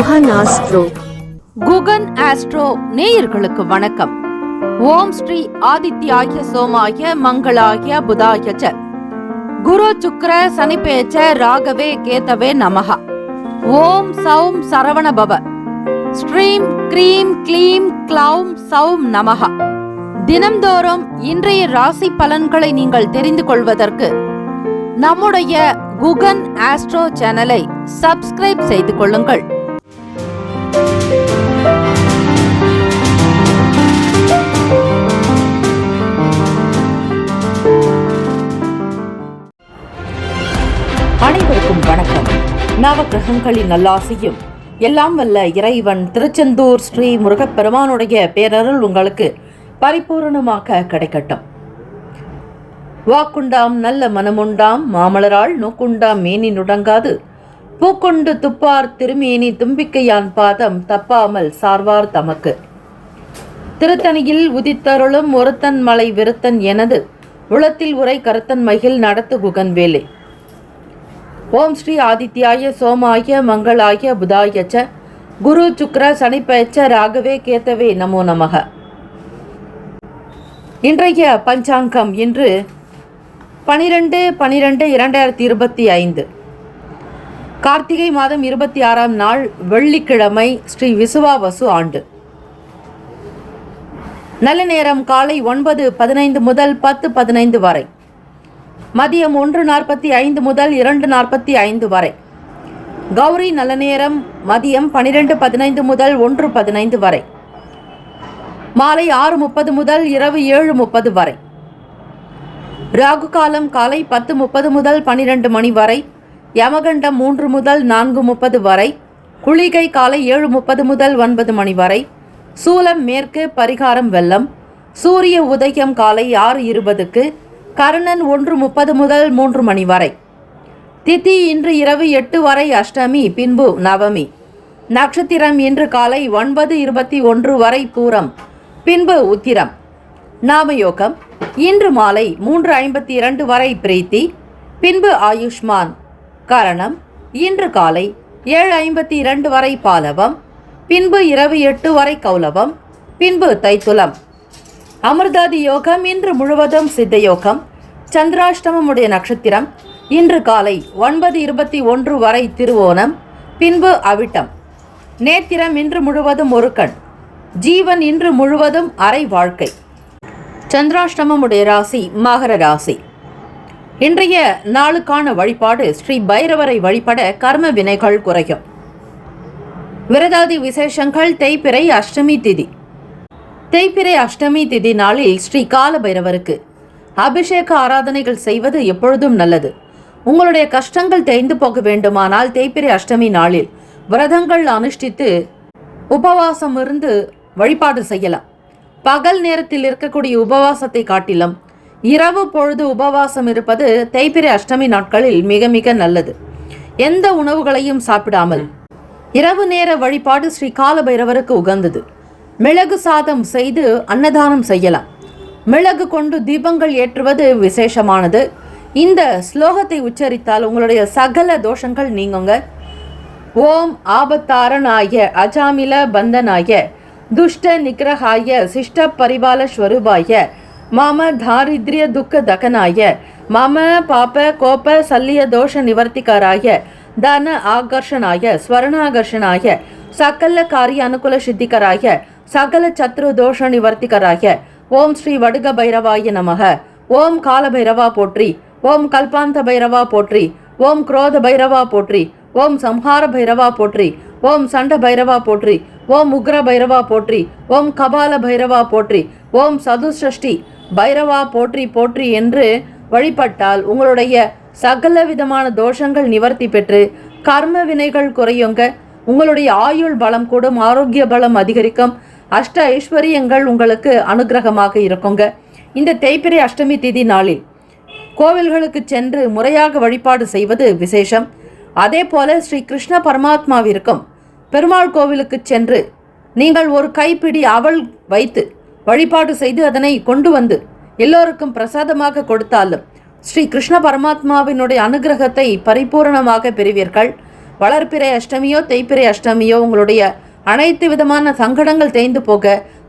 Guhan astro. Guhan astro நேயர்களுக்கு வணக்கம். ஓம் ஸ்ரீ ஆதித்யாய சோமாய மங்களாய புதாய ச குரு சுக்ர சனிபேச்ச ராகவே கேதவே நமஹ. ஓம் சௌம் சரவண பவ. ஸ்ரீம் க்ரீம் க்ளீம் க்ளௌம் சௌம் நமஹ. தினம்தோறும் இன்றைய ராசி பலன்களை நீங்கள் தெரிந்து கொள்வதற்கு நம்முடைய குகன் ஆஸ்ட்ரோ சேனலை சப்ஸ்கிரைப் செய்து கொள்ளுங்கள். அனைவருக்கும் வணக்கம். நவகிரகங்களின் நல்லாசியும் எல்லாம் வல்ல இறைவன் திருச்செந்தூர் ஸ்ரீ முருகப்பெருமானுடைய பேரருள் உங்களுக்கு பரிபூர்ணமாக கிடைக்கட்டும். வாக்குண்டாம் நல்ல மனமுண்டாம் மாமலரால் நோக்குண்டாம் மேனி நுடங்காது பூக்கொண்டு துப்பார் திருமேனி தும்பிக்கையான் பாதம் தப்பாமல் சார்வார் தமக்கு. திருத்தணியில் உதித்தருளும் ஒருத்தன் மலை விருத்தன் எனது உளத்தில் உரை கருத்தன் மகிழ் நடத்து குகன் வேலை. ஓம் ஸ்ரீ ஆதித்யாய சோமாய மங்களாய புதாய ச குரு சுக்ர சனிப்பெச்ச ராகவே கேத்தவே நமோ நமக. இன்றைய பஞ்சாங்கம் இன்று 12/12/2025 கார்த்திகை மாதம் 26ஆம் நாள் வெள்ளிக்கிழமை, ஸ்ரீ விசுவாவசு ஆண்டு. நல்ல நேரம் காலை 9:15 முதல் 10:15 வரை, மதியம் 1:45 முதல் 2:45 வரை. கௌரி நல்ல நேரம் மதியம் 12:15 முதல் 1:15 வரை, மாலை 6:30 முதல் இரவு 7:30 வரை. ராகு காலம் காலை 10:30 முதல் 12 மணி வரை, யமகண்டம் 3 முதல் 4:30 வரை, குளிகை காலை 7:30 முதல் 9 மணி வரை, சூலம் மேற்கு, பரிகாரம் வெள்ளம். சூரிய உதயம் காலை 6:20க்கு, கர்ணன் 1:30 முதல் 3 மணி வரை. திதி இன்று இரவு 8 வரை அஷ்டமி, பின்பு நவமி. நட்சத்திரம் இன்று காலை 9:21 வரை பூரம், பின்பு உத்திரம். நாமயோகம் இன்று மாலை 3:52 வரை பிரீத்தி, பின்பு ஆயுஷ்மான். கரணம் இன்று காலை 7:52 வரை பாலவம், பின்பு இரவு 8 வரை கௌலவம், பின்பு தைத்துலம். அமிர்தாதி யோகம் இன்று முழுவதும் சித்தயோகம். சந்திராஷ்டமமுடைய நட்சத்திரம் இன்று காலை 9:21 வரை திருவோணம், பின்பு அவிட்டம். நேத்திரம் இன்று முழுவதும் ஒரு கண். ஜீவன் இன்று முழுவதும் அரை வாழ்க்கை. சந்திராஷ்டமமுடைய ராசி மகர ராசி. இன்றைய நாளுக்கான வழிபாடு ஸ்ரீ பைரவரை வழிபட கர்ம வினைகள் குறையும். விரதாதி விசேஷங்கள் தேய்பிறை அஷ்டமி திதி. தேய்பிறை அஷ்டமி திதி நாளில் ஸ்ரீ கால பைரவருக்கு அபிஷேக ஆராதனைகள் செய்வது எப்பொழுதும் நல்லது. உங்களுடைய கஷ்டங்கள் தேய்ந்து போக வேண்டுமானால் தேய்பிறை அஷ்டமி நாளில் விரதங்கள் அனுஷ்டித்து உபவாசம் இருந்து வழிபாடு செய்யலாம். பகல் நேரத்தில் இருக்கக்கூடிய உபவாசத்தை காட்டிலும் இரவு பொழுது உபவாசம் இருப்பது தேய்பிறை அஷ்டமி நாட்களில் மிக மிக நல்லது. எந்த உணவுகளையும் சாப்பிடாமல் இரவு நேர வழிபாடு ஸ்ரீ கால பைரவருக்கு உகந்தது. மிளகு சாதம் செய்து அன்னதானம் செய்யலாம். மிளகு கொண்டு தீபங்கள் ஏற்றுவது விசேஷமானது. இந்த ஸ்லோகத்தை உச்சரித்தால் உங்களுடைய சகல தோஷங்கள் நீங்குங்க. ஓம் ஆபத்தாரனாய அஜாமில பந்தனாய துஷ்ட நிகிரகாய சிஷ்ட பரிபால ஸ்வரூபாய மம தாரித்ரிய துக்க தகனாய மம பாப கோப சல்லிய தோஷ நிவர்த்திகராய தன ஆகர்ஷனாய ஸ்வர்ணாகர்ஷனாய சகல காரிய அனுகூல சித்திகராய சகல சத்ரு தோஷ நிவர்த்திகராய ஓம் ஸ்ரீ வடுக பைரவாய நமக. ஓம் கால பைரவா போற்றி. ஓம் கல்பாந்த பைரவா போற்றி. ஓம் குரோத பைரவா போற்றி. ஓம் சம்ஹார பைரவா போற்றி. ஓம் சண்ட பைரவா போற்றி. ஓம் உக்ர பைரவா போற்றி. ஓம் கபால பைரவா போற்றி. ஓம் சதுஷ்டி பைரவா போற்றி போற்றி என்று வழிபட்டால் உங்களுடைய சகல விதமான தோஷங்கள் நிவர்த்தி பெற்று கர்ம வினைகள் குறையுங்க. உங்களுடைய ஆயுள் பலம் கூடும், ஆரோக்கிய பலம் அதிகரிக்கும், அஷ்ட ஐஸ்வர்யங்கள் உங்களுக்கு அனுகிரகமாக இருக்குங்க. இந்த தேய்பிறை அஷ்டமி திதி நாளில் கோவில்களுக்கு சென்று முறையாக வழிபாடு செய்வது விசேஷம். அதே போல ஸ்ரீ கிருஷ்ண பரமாத்மாவிற்கும் பெருமாள் கோவிலுக்கு சென்று நீங்கள் ஒரு கைப்பிடி அவல் வைத்து வழிபாடு செய்து அதனை கொண்டு வந்து எல்லோருக்கும் பிரசாதமாக கொடுத்தாலும் ஸ்ரீ கிருஷ்ண பரமாத்மாவினுடைய அனுகிரகத்தை பரிபூரணமாக பெறுவீர்கள். வளர்பிறை அஷ்டமியோ தேய்பிறை அஷ்டமியோ உங்களுடைய அனைத்து விதமான சங்கடங்கள் தேய்ந்து போக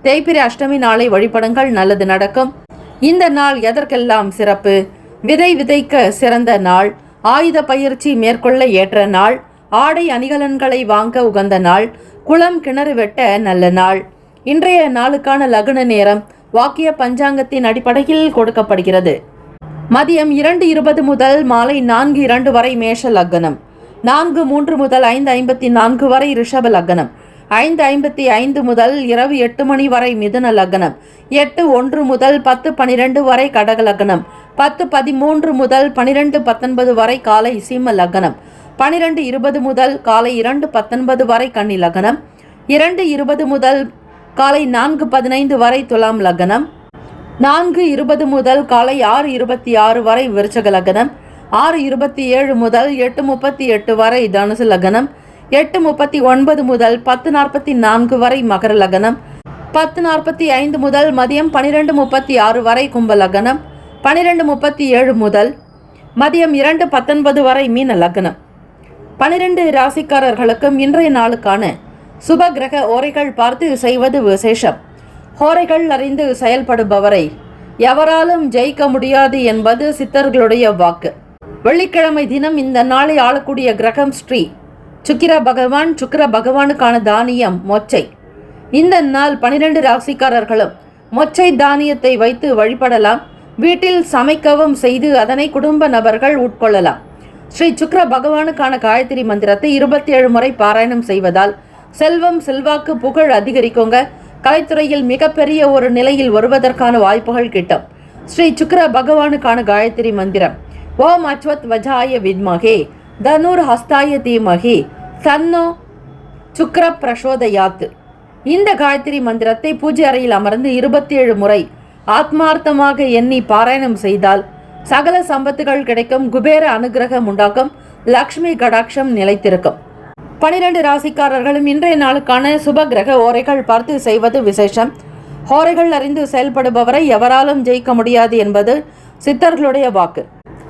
தேய்பிறை அஷ்டமி நாளை வழிபடுங்கள், நல்லது நடக்கும். இந்த நாள் எதற்கெல்லாம் சிறப்பு? விதை விதைக்க சிறந்த நாள், ஆயுத பயிற்சி மேற்கொள்ள ஏற்ற நாள், ஆடை அணிகலன்களை வாங்க உகந்த நாள், குளம் கிணறு வெட்ட நல்ல நாள். இன்றைய நாளுக்கான லக்ன நேரம் வாக்கிய பஞ்சாங்கத்தின் அடிப்படையில் கொடுக்கப்படுகிறது. மதியம் 2:20 முதல் மாலை 4:02 வரை மேஷ லக்னம், 4:03 முதல் 5:54 வரை ரிஷப லக்னம், 5:55 முதல் இரவு 8 மணி வரை மிதுன லக்னம், 8:01 முதல் 10:12 வரை கடக லக்னம், 10:13 முதல் 12:19 வரை காலை சிம்ம லக்னம், 12:20 முதல் காலை 2:19 வரை கன்னி லக்னம், 2:20 முதல் காலை 4:15 வரை துலாம் லக்னம், 4:20 முதல் காலை 6:26 வரை விருச்சக லக்னம், 6:27 முதல் 8:38 வரை தனுசு லக்னம், 8:39 முதல் 10:44 வரை மகர லக்னம், 10:45 முதல் மதியம் 12:36 வரை கும்ப லக்னம், 12:37 முதல் மதியம் 2:19 வரை மீன லக்னம். 12 ராசிக்காரர்களுக்கும் இன்றைய நாளுக்கான சுப கிரக ஓரைகள் பார்த்து செய்வது விசேஷம். ஹோரைகள் அறிந்து செயல்படுபவரை எவராலும் ஜெயிக்க முடியாது என்பது சித்தர்களுடைய வாக்கு. வெள்ளிக்கிழமை தினம் இந்த நாளை ஆளக்கூடிய கிரகம் ஸ்ரீ சுக்கிர பகவான். சுக்கிர பகவானுக்கான தானியம் மொச்சை. இந்த நாள் 12 ராசிக்காரர்களும் மொச்சை தானியத்தை வைத்து வழிபடலாம். வீட்டில் சமைக்கவும் செய்து அதனை குடும்ப நபர்கள் உட்கொள்ளலாம். ஸ்ரீ சுக்கிர பகவானுக்கான காயத்ரி மந்திரத்தை 27 முறை பாராயணம் செய்வதால் செல்வம் செல்வாக்கு புகழ் அதிகரிக்குங்க. கலைத்துறையில் மிகப்பெரிய ஒரு நிலையில் வருவதற்கான வாய்ப்புகள் கிட்டும். ஸ்ரீ சுக்கிர பகவானுக்கான காயத்ரி மந்திரம் ஓம் அச்வத் வஜாய வித்மகே தனுர் ஹஸ்தாய தீமகி தன்னோ சுக்கிர பிரசோதயாத். இந்த காயத்ரி மந்திரத்தை பூஜை அறையில் அமர்ந்து 27 முறை ஆத்மார்த்தமாக எண்ணி பாராயணம் செய்தால் சகல சம்பத்துகள் கிடைக்கும். குபேர அனுகிரகம் உண்டாக்கும். லக்ஷ்மி கடாட்சம் நிலைத்திருக்கும். 12 ராசிக்காரர்களும் இன்றைய நாளுக்கான சுப கிரக ஓரைகள் பார்த்து செய்வது விசேஷம். ஹோரைகள் அறிந்து செயல்படுபவரை எவராலும் ஜெயிக்க முடியாது என்பது சித்தர்களுடைய வாக்கு.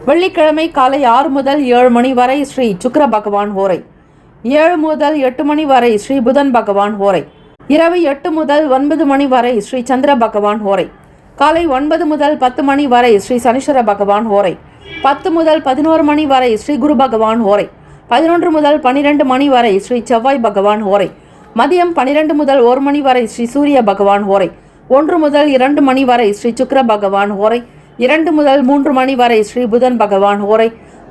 வெள்ளிக்கிழமை காலை 6 முதல் 7 மணி வரை ஸ்ரீ சுக்கிர பகவான் ஹோரை, 7 முதல் 8 மணி வரை ஸ்ரீ புதன் பகவான் ஹோரை, இரவு 8 முதல் 9 மணி வரை ஸ்ரீ சந்திர பகவான் ஹோரை, காலை 9 முதல் 10 மணி வரை ஸ்ரீ சனீஸ்வர பகவான் ஹோரை, 10 முதல் 11 மணி வரை ஸ்ரீ குரு பகவான் ஹோரை, 11 முதல் 12 மணி வரை ஸ்ரீ செவ்வாய் பகவான் ஹோரை, மதியம் 12 முதல் 1 மணி வரை ஸ்ரீ சூரிய பகவான் ஹோரை, 1 முதல் 2 மணி வரை ஸ்ரீ சுக்கிர பகவான் ஹோரை, 2 முதல் 3 மணி வரை ஸ்ரீ புதன் பகவான் ஹோரை,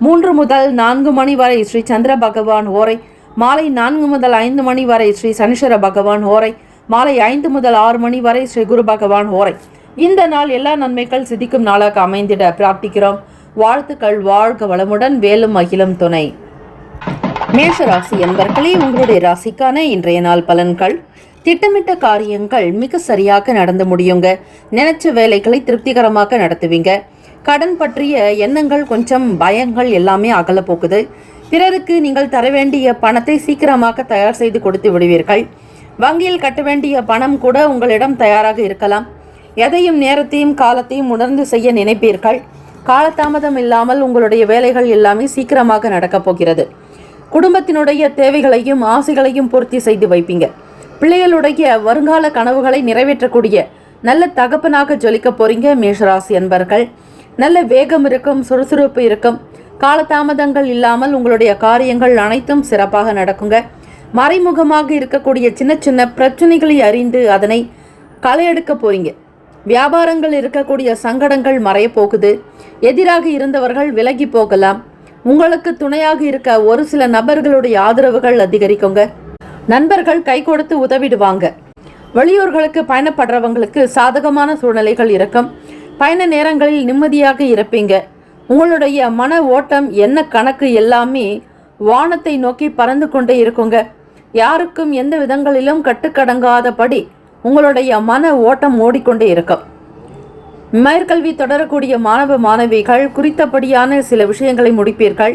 3 முதல் 4 மணி வரை ஸ்ரீ சந்திர பகவான் ஹோரை, மாலை 4 முதல் 5 மணி வரை ஸ்ரீ சனீஸ்வர பகவான் ஹோரை, மாலை 5 முதல் 6 மணி வரை ஸ்ரீ குரு பகவான் ஹோரை. இந்த நாள் எல்லா நன்மைகள் சிதிக்கும் நாளாக அமைந்திட பிரார்த்திக்கிறோம். வாழ்த்துக்கள். வாழ்க வளமுடன். வேலும் அகிலம் துணை. மேஷ ராசி என்பர்களே, உங்களுடைய ராசிக்கான இன்றைய நாள் பலன்கள். திட்டமிட்ட காரியங்கள் மிக சரியாக நடந்து முடியுங்க. நினைச்ச வேலைகளை திருப்திகரமாக நடத்துவீங்க. கடன் பற்றிய எண்ணங்கள், கொஞ்சம் பயங்கள் எல்லாமே அகல போக்குது. பிறருக்கு நீங்கள் தர வேண்டிய பணத்தை சீக்கிரமாக தயார் செய்து கொடுத்து விடுவீர்கள். வங்கியில் கட்ட வேண்டிய பணம் கூட உங்களிடம் தயாராக இருக்கலாம். எதையும் நேரத்தையும் காலத்தையும் உணர்ந்து செய்ய நினைப்பீர்கள். காலதாமதம் இல்லாமல் உங்களுடைய வேலைகள் எல்லாமே சீக்கிரமாக நடக்கப் போகிறது. குடும்பத்தினுடைய தேவைகளையும் ஆசைகளையும் பூர்த்தி செய்து வைப்பீங்க. பிள்ளைகளுடைய வருங்கால கனவுகளை நிறைவேற்றக்கூடிய நல்ல தகப்பனாக ஜொலிக்க போறீங்க. மேஷராசி அன்பர்கள், நல்ல வேகம் இருக்கும், சுறுசுறுப்பு இருக்கும். காலதாமதங்கள் இல்லாமல் உங்களுடைய காரியங்கள் அனைத்தும் சிறப்பாக நடக்குங்க. மறைமுகமாக இருக்கக்கூடிய சின்ன சின்ன பிரச்சனைகளை அறிந்து அதனை களையெடுக்க போறீங்க. வியாபாரங்கள் இருக்கக்கூடிய சங்கடங்கள் மறைய போகுது. எதிராக இருந்தவர்கள் விலகி போகலாம். உங்களுக்கு துணையாக இருக்க ஒரு சில நபர்களுடைய ஆதரவுகள் அதிகரிக்குங்க. நண்பர்கள் கை கொடுத்து உதவிடுவாங்க. வெளியூர்களுக்கு பயணப்படுறவங்களுக்கு சாதகமான சூழ்நிலைகள் இருக்கும். பயண நேரங்களில் நிம்மதியாக இருப்பீங்க. உங்களுடைய மன ஓட்டம், என்ன கணக்கு எல்லாமே வானத்தை நோக்கி பறந்து கொண்டே இருக்குங்க. யாருக்கும் எந்த விதங்களிலும் கட்டுக்கடங்காதபடி உங்களுடைய மன ஓட்டம் ஓடிக்கொண்டே இருக்கும். மேற்கல்வி தொடரக்கூடிய மாணவ மாணவிகள் குறித்தபடியான சில விஷயங்களை முடிப்பீர்கள்.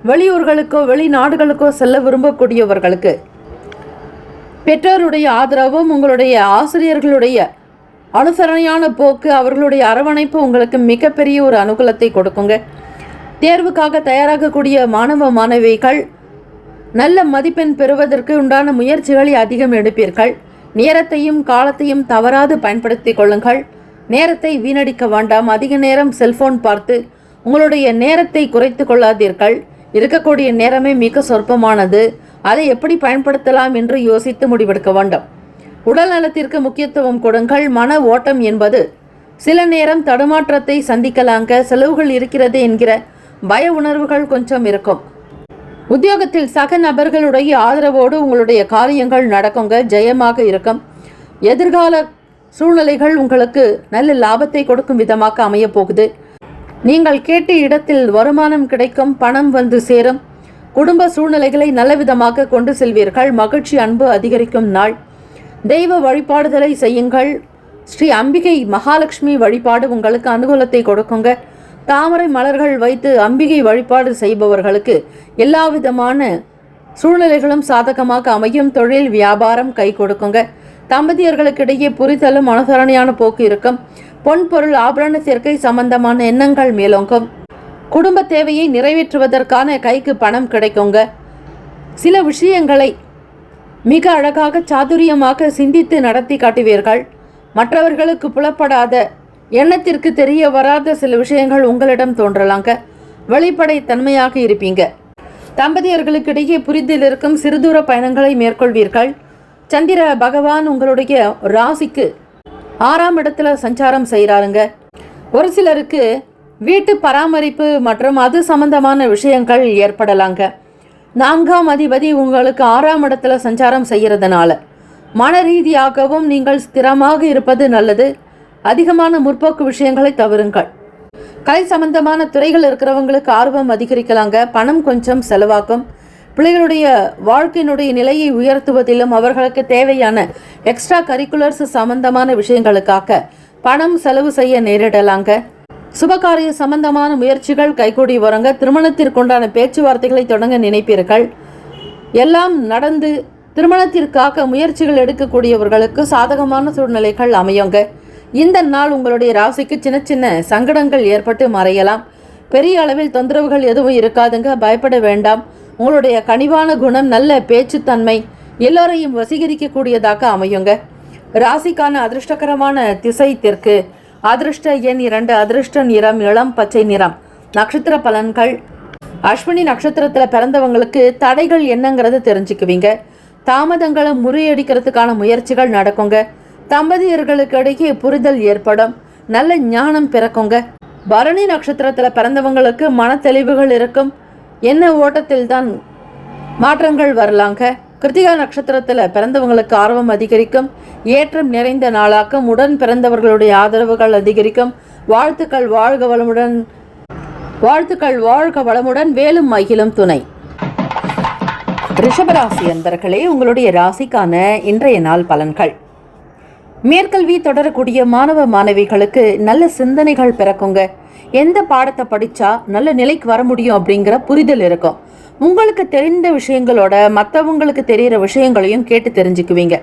வெளியூர்களுக்கோ வெளிநாடுகளுக்கோ செல்ல விரும்பக்கூடியவர்களுக்கு பெற்றோருடைய ஆதரவும் உங்களுடைய ஆசிரியர்களுடைய அனுசரணையான போக்கு, அவர்களுடைய அரவணைப்பு உங்களுக்கு மிகப்பெரிய ஒரு அனுகூலத்தை கொடுக்குங்க. தேர்வுக்காக தயாராகக்கூடிய மாணவ மாணவிகள் நல்ல மதிப்பெண் பெறுவதற்கு உண்டான முயற்சிகளை அதிகம் எடுப்பீர்கள். நேரத்தையும் காலத்தையும் தவறாது பயன்படுத்திக் கொள்ளுங்கள். நேரத்தை வீணடிக்க வேண்டாம். அதிக நேரம் செல்போன் பார்த்து உங்களுடைய நேரத்தை குறைத்து கொள்ளாதீர்கள். இருக்கக்கூடிய நேரமே மிக சொற்பமானது. அதை எப்படி பயன்படுத்தலாம் என்று யோசித்து முடிவெடுக்க வேண்டும். உடல் நலத்திற்கு முக்கியத்துவம் கொடுங்கள். மன ஓட்டம் என்பது சில நேரம் தடுமாற்றத்தை சந்திக்கலாங்க. செலவுகள் இருக்கிறது என்கிற பய உணர்வுகள் கொஞ்சம் இருக்கும். உத்தியோகத்தில் சக நபர்களுடைய ஆதரவோடு உங்களுடைய காரியங்கள் நடக்குங்க. ஜெயமாக இருக்கும். எதிர்கால சூழ்நிலைகள் உங்களுக்கு நல்ல லாபத்தை கொடுக்கும் விதமாக அமைய போகுது. நீங்கள் கேட்ட இடத்தில் வருமானம் கிடைக்கும். பணம் வந்து சேரும். குடும்ப சூழ்நிலைகளை நல்ல விதமாக கொண்டு செல்வீர்கள். மகிழ்ச்சி அன்பு அதிகரிக்கும் நாள். தெய்வ வழிபாடுதலை செய்யுங்கள். ஸ்ரீ அம்பிகை மகாலட்சுமி வழிபாடு உங்களுக்கு அனுகூலத்தை கொடுக்குங்க. தாமரை மலர்கள் வைத்து அம்பிகை வழிபாடு செய்பவர்களுக்கு எல்லா விதமான சூழ்நிலைகளும் சாதகமாக அமையும். தொழில் வியாபாரம் கை கொடுக்குங்க. தம்பதியர்களுக்கிடையே புரிதலும் அனுசரணையான போக்கு இருக்கும். பொன் பொருள் ஆபரண சேர்க்கை சம்பந்தமான எண்ணங்கள் மேலோங்கும். குடும்ப தேவையை நிறைவேற்றுவதற்கான கைக்கு பணம் கிடைக்குங்க. சில விஷயங்களை மிக அழகாக சாதுரியமாக சிந்தித்து நடத்தி காட்டுவீர்கள். மற்றவர்களுக்கு புலப்படாத எண்ணத்திற்கு தெரிய வராத சில விஷயங்கள் உங்களிடம் தோன்றலாங்க. வெளிப்படை தன்மையாக இருப்பீங்க. தம்பதியர்களுக்கிடையே புரிதல் இருக்கும். சிறுதூர பயணங்களை மேற்கொள்வீர்கள். சந்திர பகவான் உங்களுடைய ராசிக்கு 6ஆம் இடத்துல சஞ்சாரம் செய்கிறாருங்க. ஒரு சிலருக்கு வீட்டு பராமரிப்பு மற்றும் அது சம்பந்தமான விஷயங்கள் ஏற்படலாங்க. 4ஆம் அதிபதி உங்களுக்கு 6ஆம் இடத்துல சஞ்சாரம் செய்கிறதுனால மன ரீதியாகவும் நீங்கள் ஸ்திரமாக இருப்பது நல்லது. அதிகமான முற்போக்கு விஷயங்களை தவிருங்கள். கலை சம்பந்தமான துறைகள் இருக்கிறவங்களுக்கு ஆர்வம் அதிகரிக்கலாங்க. பணம் கொஞ்சம் செலவாகும். பிள்ளைகளுடைய வாழ்க்கையினுடைய நிலையை உயர்த்துவதிலும் அவர்களுக்கு தேவையான எக்ஸ்ட்ரா கரிக்குலர்ஸ் சம்பந்தமான விஷயங்களுக்காக பணம் செலவு செய்ய நேரிடலாங்க. சுபகாரிய சம்பந்தமான முயற்சிகள் கைகூடி வருங்க. திருமணத்திற்குண்டான பேச்சுவார்த்தைகளை தொடங்க நினைப்பீர்கள். எல்லாம் நடந்து திருமணத்திற்காக முயற்சிகள் எடுக்கக்கூடியவர்களுக்கு சாதகமான சூழ்நிலைகள் அமையுங்க. இந்த நாள் உங்களுடைய ராசிக்கு சின்ன சின்ன சங்கடங்கள் ஏற்பட்டு மறையலாம். பெரிய அளவில் தொந்தரவுகள் எதுவும் இருக்காதுங்க. பயப்பட வேண்டாம். உங்களுடைய கனிவான குணம், நல்ல பேச்சுத்தன்மை எல்லோரையும் வசீகரிக்கக்கூடியதாக அமையுங்க. ராசிக்கான அதிர்ஷ்டகரமான திசை தெற்கு. அதிர்ஷ்ட எண் 2. அதிர்ஷ்ட நிறம் இளம் பச்சை நிறம். நட்சத்திர பலன்கள். அஸ்வினி நட்சத்திரத்தில் பிறந்தவங்களுக்கு தடைகள் என்னங்கிறத தெரிஞ்சுக்குவீங்க. தாமதங்களை முறியடிக்கிறதுக்கான முயற்சிகள் நடக்குங்க. தம்பதியர்களுக்கு இடையே புரிதல் ஏற்படும். நல்ல ஞானம் பிறக்குங்க. பரணி நட்சத்திரத்தில் பிறந்தவங்களுக்கு மன தெளிவுகள் இருக்கும். என்ன ஓட்டத்தில் தான் மாற்றங்கள் வரலாங்க. கிருத்திகா நட்சத்திரத்தில் பிறந்தவங்களுக்கு ஆர்வம் அதிகரிக்கும். ஏற்றம் நிறைந்த நாளாக்கும். உடன் பிறந்தவர்களுடைய ஆதரவுகள் அதிகரிக்கும். வாழ்த்துக்கள் வாழ்க வளமுடன். வாழ்த்துக்கள் வாழ்க வளமுடன். வேலும் மகிழும் துணை. ரிஷபராசி அன்பர்களே, உங்களுடைய ராசிக்கான இன்றைய நாள் பலன்கள். மேற்கல்வி தொடரக்கூடிய மாணவ மாணவிகளுக்கு நல்ல சிந்தனைகள் பிறக்குங்க. எந்த பாடத்தை படித்தா நல்ல நிலைக்கு வர முடியும் அப்படிங்கிற புரிதல் இருக்கும். உங்களுக்கு தெரிந்த விஷயங்களோட மற்றவங்களுக்கு தெரிகிற விஷயங்களையும் கேட்டு தெரிஞ்சுக்குவீங்க.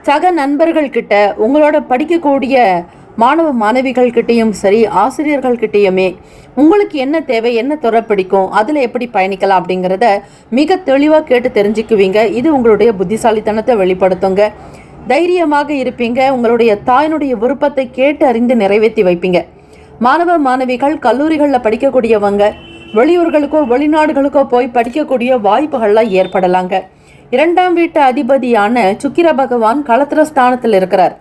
சக நண்பர்கள்கிட்ட, உங்களோட படிக்கக்கூடிய மாணவ மாணவிகள்கிட்டையும் சரி, ஆசிரியர்கள்கிட்டையுமே உங்களுக்கு என்ன தேவை, என்ன துறை பிடிக்கும், அதில் எப்படி பயணிக்கலாம் அப்படிங்கிறத மிக தெளிவாக கேட்டு தெரிஞ்சுக்குவீங்க. இது உங்களுடைய புத்திசாலித்தனத்தை வெளிப்படுத்துங்க. தைரியமாக இருப்பீங்க. உங்களுடைய தாயினுடைய விருப்பத்தை கேட்டு அறிந்து நிறைவேற்றி வைப்பீங்க. மாணவ மாணவிகள் கல்லூரிகளில் படிக்கக்கூடியவங்க வெளியூர்களுக்கோ வெளிநாடுகளுக்கோ போய் படிக்கக்கூடிய வாய்ப்புகள்லாம் ஏற்படலாங்க. 2ஆம் வீட்டு அதிபதியான சுக்கிர பகவான் களத்திர ஸ்தானத்தில் இருக்கிறார்.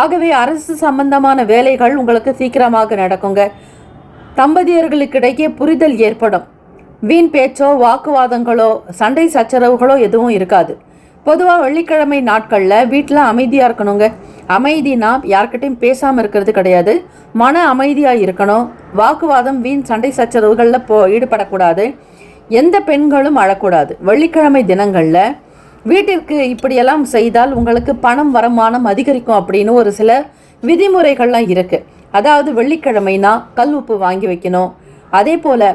ஆகவே அரசு சம்பந்தமான வேலைகள் உங்களுக்கு சீக்கிரமாக நடக்குங்க. தம்பதியர்களுக்கிடையே புரிதல் ஏற்படும். வீண் பேச்சோ வாக்குவாதங்களோ சண்டை சச்சரவுகளோ எதுவும் இருக்காது. பொதுவாக வெள்ளிக்கிழமை நாட்களில் வீட்டில் அமைதியாக இருக்கணுங்க. அமைதினா யார்கிட்டையும் பேசாமல் இருக்கிறது கிடையாது. மன அமைதியாக இருக்கணும். வாக்குவாதம் வீண் சண்டை சச்சரவுகளில் ஈடுபடக்கூடாது. எந்த பெண்களும் அழக்கூடாது. வெள்ளிக்கிழமை தினங்களில் வீட்டிற்கு இப்படியெல்லாம் செய்தால் உங்களுக்கு பணம் வருமானம் அதிகரிக்கும் அப்படின்னு ஒரு சில விதிமுறைகள்லாம் இருக்குது. அதாவது வெள்ளிக்கிழமைனா கல் உப்பு வாங்கி வைக்கணும். அதே போல்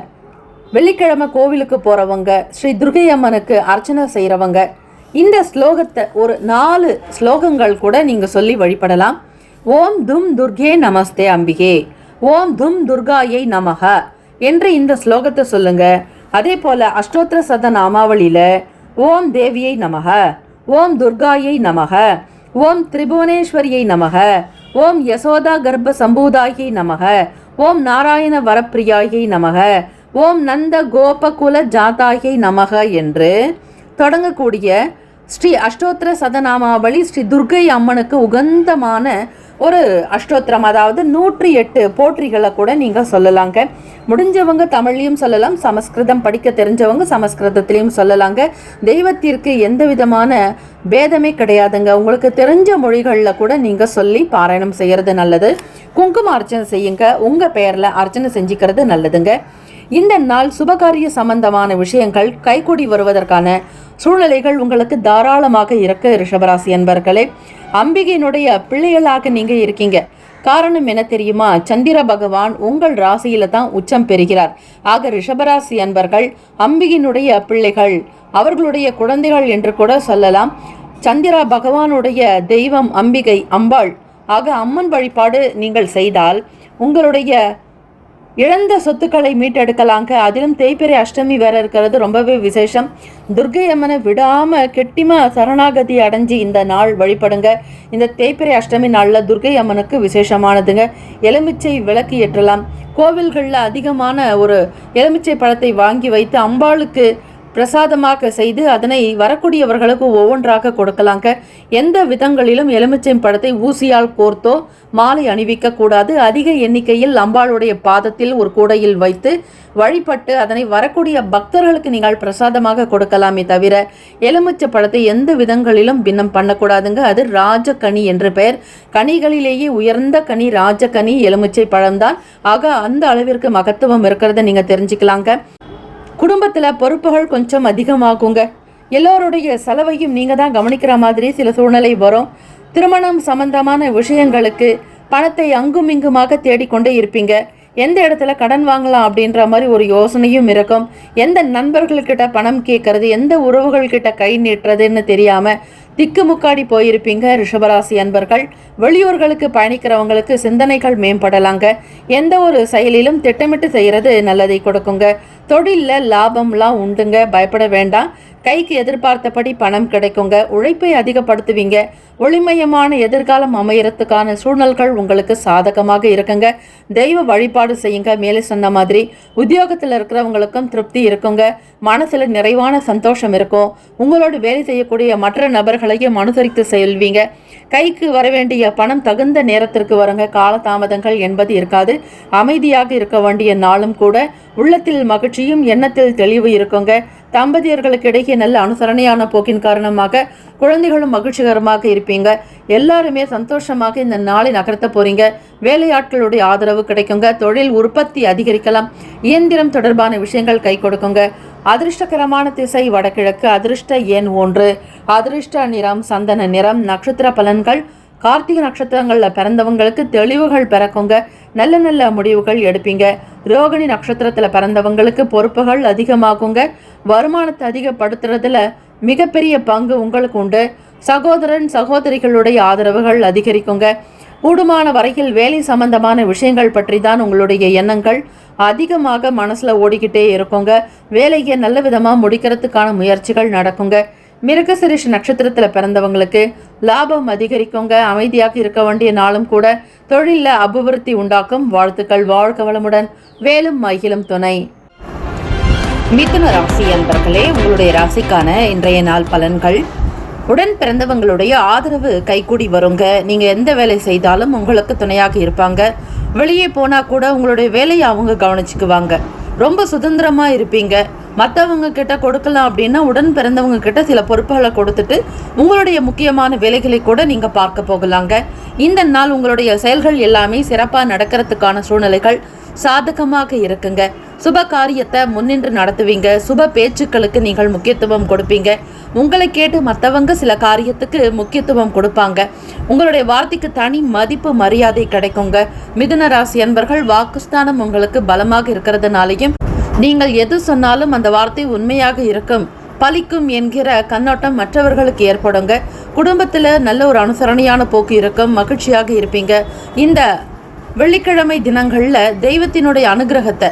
வெள்ளிக்கிழமை கோவிலுக்கு போகிறவங்க, ஸ்ரீ துர்கை அம்மனுக்கு அர்ச்சனை செய்கிறவங்க இந்த ஸ்லோகத்தை ஒரு 4 ஸ்லோகங்கள் கூட நீங்கள் சொல்லி வழிபடலாம். ஓம் தும் துர்கே நமஸ்தே அம்பிகே, ஓம் தும் துர்காயை நமக என்று இந்த ஸ்லோகத்தை சொல்லுங்க. அதே போல் அஷ்டோத்திர சத நாமாவளியில் ஓம் தேவியை நமக, ஓம் துர்காயை நமக, ஓம் திரிபுவனேஸ்வரியை நமக, ஓம் யசோதா கர்ப்ப சம்பூதாயை நமக, ஓம் நாராயண வரப்பிரியாயை நமக, ஓம் நந்த கோபகுல ஜாதாயை நமக என்று தொடங்கக்கூடிய ஸ்ரீ அஷ்டோத்திர சதநாமாவளி ஸ்ரீ துர்க்கை அம்மனுக்கு உகந்தமான ஒரு அஷ்டோத்திரம். அதாவது 108 போற்றிகளை கூட நீங்கள் சொல்லலாங்க. முடிஞ்சவங்க தமிழ்லையும் சொல்லலாம், சமஸ்கிருதம் படிக்க தெரிஞ்சவங்க சமஸ்கிருதத்திலையும் சொல்லலாங்க. தெய்வத்திற்கு எந்த விதமான பேதமே கிடையாதுங்க. உங்களுக்கு தெரிஞ்ச மொழிகளில் கூட நீங்கள் சொல்லி பாராயணம் செய்கிறது நல்லது. குங்கும அர்ச்சனை செய்யுங்க, உங்கள் பெயரில் அர்ச்சனை செஞ்சுக்கிறது நல்லதுங்க. இந்த நாள் சுபகாரிய சம்பந்தமான விஷயங்கள் கைகூடி வருவதற்கான சூழ்நிலைகள் உங்களுக்கு தாராளமாக இருக்கு. ரிஷபராசி அன்பர்களே, அம்பிகையினுடைய பிள்ளைகளாக நீங்கள் இருக்கீங்க. காரணம் என்ன தெரியுமா? சந்திர பகவான் உங்கள் ராசியில தான் உச்சம் பெறுகிறார். ஆக ரிஷபராசி அன்பர்கள் அம்பிகையினுடைய பிள்ளைகள், அவர்களுடைய குழந்தைகள் என்று கூட சொல்லலாம். சந்திர பகவானுடைய தெய்வம் அம்பிகை, அம்பாள். ஆக அம்மன் வழிபாடு நீங்கள் செய்தால் உங்களுடைய இழந்த சொத்துக்களை மீட்டெடுக்கலாங்க. அதிலும் தேய்பிறை அஷ்டமி வேற இருக்கிறது, ரொம்பவே விசேஷம். துர்க்கை அம்மனை விடாம கெட்டிமா சரணாகதி அடைஞ்சி இந்த நாள் வழிபடுங்க. இந்த தேய்பிறை அஷ்டமி நாளில் துர்க்கை அம்மனுக்கு விசேஷமானதுங்க. எலுமிச்சை விளக்கு ஏற்றலாம். கோவில்களில் அதிகமான ஒரு எலுமிச்சை பழத்தை வாங்கி வைத்து அம்பாளுக்கு பிரசாதமாக செய்து அதனை வரக்கூடியவர்களுக்கு ஒவ்வொன்றாக கொடுக்கலாங்க. எந்த விதங்களிலும் எலுமிச்சை பழத்தை ஊசியால் கோர்த்தோ மாலை அணிவிக்க கூடாது. அதிக எண்ணிக்கையில் அம்பாளுடைய பாதத்தில் ஒரு கூடையில் வைத்து வழிபட்டு அதனை வரக்கூடிய பக்தர்களுக்கு நீங்கள் பிரசாதமாக கொடுக்கலாமே தவிர எலுமிச்சை பழத்தை எந்த விதங்களிலும் பின்னம் பண்ணக்கூடாதுங்க. அது ராஜகனி என்று பெயர். கனிகளிலேயே உயர்ந்த கனி ராஜகனி எலுமிச்சை பழம்தான். ஆக அந்த அளவிற்கு மகத்துவம் இருக்கிறத நீங்கள் தெரிஞ்சுக்கலாங்க. குடும்பத்தில் பொறுப்புகள் கொஞ்சம் அதிகமாகுங்க. எல்லோருடைய செலவையும் நீங்கள் தான் கவனிக்கிற மாதிரி சில சூழ்நிலை வரும். திருமணம் சம்பந்தமான விஷயங்களுக்கு பணத்தை அங்கும் இங்குமாக தேடிக்கொண்டே இருப்பீங்க. எந்த இடத்துல கடன் வாங்கலாம் அப்படின்ற மாதிரி ஒரு யோசனையும் இருக்கும். எந்த நண்பர்கள்கிட்ட பணம் கேட்கறது, எந்த உறவுகள்கிட்ட கை நீட்டுறதுன்னு தெரியாமல் திக்குமுக்காடி போயிருப்பீங்க. ரிஷபராசி அன்பர்கள், வெளியூர்களுக்கு பயணிக்கிறவங்களுக்கு சிந்தனைகள் மேம்படலாங்க. எந்த ஒரு செயலிலும் திட்டமிட்டு செய்கிறது நல்லதை கொடுக்குங்க. தொழிலில் லாபம்லாம் உண்டுங்க, பயப்பட வேண்டாம். கைக்கு எதிர்பார்த்தபடி பணம் கிடைக்குங்க. உழைப்பை அதிகப்படுத்துவீங்க. ஒளிமயமான எதிர்காலம் அமையறதுக்கான சூழ்நிலைகள் உங்களுக்கு சாதகமாக இருக்குங்க. தெய்வ வழிபாடு செய்யுங்க. மேலே சொன்ன மாதிரி உத்தியோகத்தில் இருக்கிறவங்களுக்கும் திருப்தி இருக்குங்க. மனசுல நிறைவான சந்தோஷம் இருக்கும். உங்களோடு வேலை செய்யக்கூடிய மற்ற நபர்களையும் அனுசரித்து செல்வீங்க. கைக்கு வர வேண்டிய பணம் தகுந்த நேரத்திற்கு வருங்க. காலதாமதங்கள் என்பது இருக்காது. அமைதியாக இருக்க வேண்டிய நாளும் கூட. உள்ளத்தில் மகிழ்ச்சியும் எண்ணத்தில் தெளிவு இருக்குங்க. தம்பதியர்களுக்கு இடையே நல்ல அனுசரணையான போக்கின் காரணமாக குழந்தைகளும் மகிழ்ச்சிகரமாக இருப்பீங்க. எல்லாருமே சந்தோஷமாக இந்த நாளை நகர்த்த போறீங்க. வேலையாட்களுடைய ஆதரவு கிடைக்குங்க. தொழில் உற்பத்தி அதிகரிக்கலாம். இயந்திரம் தொடர்பான விஷயங்கள் கை கொடுக்குங்க. அதிர்ஷ்டகரமான திசை வடகிழக்கு. அதிர்ஷ்ட எண் 1. அதிர்ஷ்ட நிறம் சந்தன நிறம். நட்சத்திர பலன்கள்: கார்த்திகை நட்சத்திரங்களில் பிறந்தவங்களுக்கு தெளிவுகள் பிறக்குங்க. நல்ல நல்ல முடிவுகள் எடுப்பீங்க. ரோகிணி நட்சத்திரத்தில் பிறந்தவங்களுக்கு பொறுப்புகள் அதிகமாகுங்க. வருமானத்தை அதிகப்படுத்துறதுல மிகப்பெரிய பங்கு உங்களுக்கு உண்டு. சகோதரன் சகோதரிகளுடைய ஆதரவுகள் அதிகரிக்குங்க. கூடுமான வரையில் வேலை சம்பந்தமான விஷயங்கள் பற்றி தான் உங்களுடைய எண்ணங்கள் அதிகமாக மனசில் ஓடிக்கிட்டே இருக்குங்க. வேலையை நல்ல விதமாக முடிக்கிறதுக்கான முயற்சிகள் நடக்குங்க. மிருகசிரிஷ் நட்சத்திரத்தில் பிறந்தவங்களுக்கு லாபம் அதிகரிக்குங்க. அமைதியாக இருக்க வேண்டிய நாளும் கூட. தொழிலில் அபிவிருத்தி உண்டாக்கும். வாழ்த்துக்கள். வாழ்க வளமுடன். வேலும் மகிழும் துணை. மிதுன ராசி அன்பர்களே, உங்களுடைய ராசிக்கான இன்றைய நாள் பலன்கள். உடன் பிறந்தவங்களுடைய ஆதரவு கைகூடி வருங்க. நீங்கள் எந்த வேலை செய்தாலும் உங்களுக்கு துணையாக இருப்பாங்க. வெளியே போனால் கூட உங்களுடைய வேலையை அவங்க கவனிச்சுக்குவாங்க. ரொம்ப சுதந்திரமாக இருப்பீங்க. மற்றவங்க கிட்ட கொடுக்கலாம் அப்படின்னா உடன் பிறந்தவங்க கிட்ட சில பொறுப்புகளை கொடுத்துட்டு உங்களுடைய முக்கியமான வேலைகளை கூட நீங்கள் பார்க்க போகலாங்க. இந்த நாள் உங்களுடைய செயல்கள் எல்லாமே சிறப்பாக நடக்கிறதுக்கான சூழ்நிலைகள் சாதகமாக இருக்குங்க. சுப காரியத்தை முன்னின்று நடத்துவீங்க. சுப பேச்சுக்களுக்கு நீங்கள் முக்கியத்துவம் கொடுப்பீங்க. உங்களை கேட்டு மற்றவங்க சில காரியத்துக்கு முக்கியத்துவம் கொடுப்பாங்க. உங்களுடைய வார்த்தைக்கு தனி மதிப்பு மரியாதை கிடைக்குங்க. மிதுன ராசி அன்பர்கள், வாக்குஸ்தானம் உங்களுக்கு பலமாக இருக்கிறதுனாலையும் நீங்கள் எது சொன்னாலும் அந்த வார்த்தை உண்மையாக இருக்கும், பலிக்கும் என்கிற கண்ணோட்டம் மற்றவர்களுக்கு ஏற்படுங்க. குடும்பத்தில் நல்ல ஒரு அனுசரணையான போக்கு இருக்கும். மகிழ்ச்சியாக இருப்பீங்க. இந்த வெள்ளிக்கிழமை தினங்களில் தெய்வத்தினுடைய அனுகிரகத்தை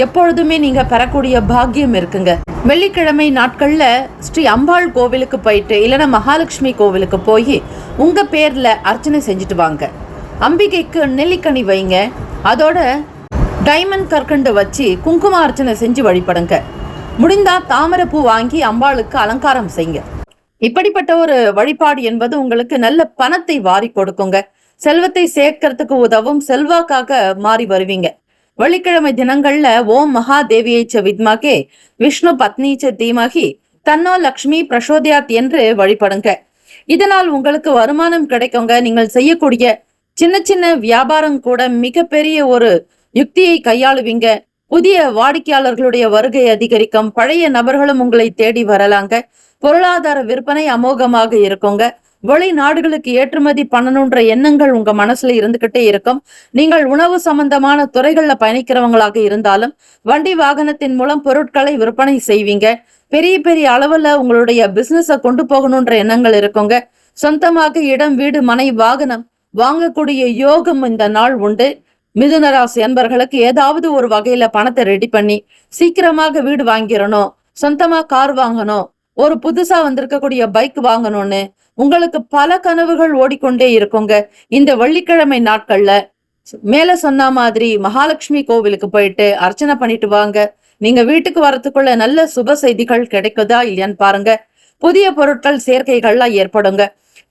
எப்பொழுதுமே நீங்க பெறக்கூடிய பாக்கியம் இருக்குங்க. வெள்ளிக்கிழமை நாட்கள்ல ஸ்ரீ அம்பாள் கோவிலுக்கு போயிட்டு இல்லைன்னா மகாலட்சுமி கோவிலுக்கு போய் உங்க பேர்ல அர்ச்சனை செஞ்சுட்டு வாங்க. அம்பிகைக்கு நெல்லிக்கனி வைங்க, அதோட டைமண்ட் கற்கண்டு வச்சு குங்கும அர்ச்சனை செஞ்சு வழிபடுங்க. முடிந்தா தாமரைப்பூ வாங்கி அம்பாளுக்கு அலங்காரம் செய்யுங்க. இப்படிப்பட்ட ஒரு வழிபாடு என்பது உங்களுக்கு நல்ல பணத்தை வாரி கொடுக்குங்க. செல்வத்தை சேர்க்கறதுக்கு உதவும், செல்வாக்காக மாறி வருவீங்க. வெள்ளிக்கிழமை தினங்கள்ல ஓம் மகாதேவியை வித்மகே விஷ்ணு பத்னீச்ச தீமகி தன்னோ லக்ஷ்மி பிரசோதயாத் என்று வழிபடுங்க. இதனால் உங்களுக்கு வருமானம் கிடைக்குங்க. நீங்கள் செய்யக்கூடிய சின்ன சின்ன வியாபாரம் கூட மிகப்பெரிய ஒரு யுக்தியை கையாளுவீங்க. புதிய வாடிக்கையாளர்களுடைய வருகை அதிகரிக்கும். பழைய நபர்களும் உங்களை தேடி வரலாங்க. பொருளாதார விற்பனை அமோகமாக இருக்குங்க. வெளிநாடுகளுக்கு ஏற்றுமதி பண்ணணுன்ற எண்ணங்கள் உங்க மனசுல இருந்துகிட்டே இருக்கும். நீங்கள் உணவு சம்பந்தமான துறைகள்ல பயணிக்கிறவங்களாக இருந்தாலும் வண்டி வாகனத்தின் மூலம் பொருட்களை விற்பனை செய்வீங்க. பெரிய பெரிய அளவுல உங்களுடைய பிசினஸ கொண்டு போகணுன்ற எண்ணங்கள் இருக்குங்க. சொந்தமாக இடம், வீடு, மனை, வாகனம் வாங்கக்கூடிய யோகம் இந்த நாள் உண்டு. மிதுன ராசி அன்பர்களுக்கு ஏதாவது ஒரு வகையில பணத்தை ரெடி பண்ணி சீக்கிரமாக வீடு வாங்கிடணும், சொந்தமா கார் வாங்கணும், ஒரு புதுசா வந்திருக்கக்கூடிய பைக் வாங்கணும்னு உங்களுக்கு பல கனவுகள் ஓடிக்கொண்டே இருக்குங்க. இந்த வெள்ளிக்கிழமை நாட்கள்ல மேல சொன்ன மாதிரி மகாலட்சுமி கோவிலுக்கு போயிட்டு அர்ச்சனை பண்ணிட்டு வாங்க. நீங்க வீட்டுக்கு வரத்துக்குள்ள நல்ல சுப செய்திகள் கிடைக்குதா இல்லையான்னு பாருங்க. புதிய பொருட்கள் சேர்க்கைகள்லாம் ஏற்படுங்க.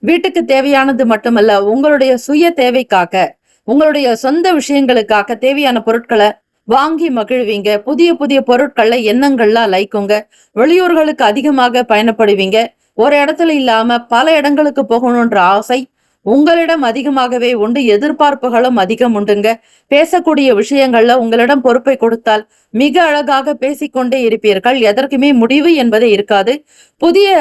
வீட்டுக்கு தேவையானது மட்டுமல்ல, உங்களுடைய சுய தேவைக்காக, உங்களுடைய சொந்த விஷயங்களுக்காக தேவையான பொருட்களை வாங்கி மகிழ்வீங்க. புதிய புதிய பொருட்கள்ல எண்ணங்கள்லாம் லைக்குங்க. வெளியூர்களுக்கு அதிகமாக பயணப்படுவீங்க. ஒரு இடத்துல இல்லாம பல இடங்களுக்கு போகணுன்ற ஆசை உங்களிடம் அதிகமாகவே உண்டு. எதிர்பார்ப்புகளும் அதிகம் உண்டுங்க. பேசக்கூடிய விஷயங்கள்ல உங்களிடம் பொறுப்பை கொடுத்தால் மிக அழகாக பேசிக்கொண்டே இருப்பீர்கள். எதற்குமே முடிவு என்பதே இருக்காது. புதிய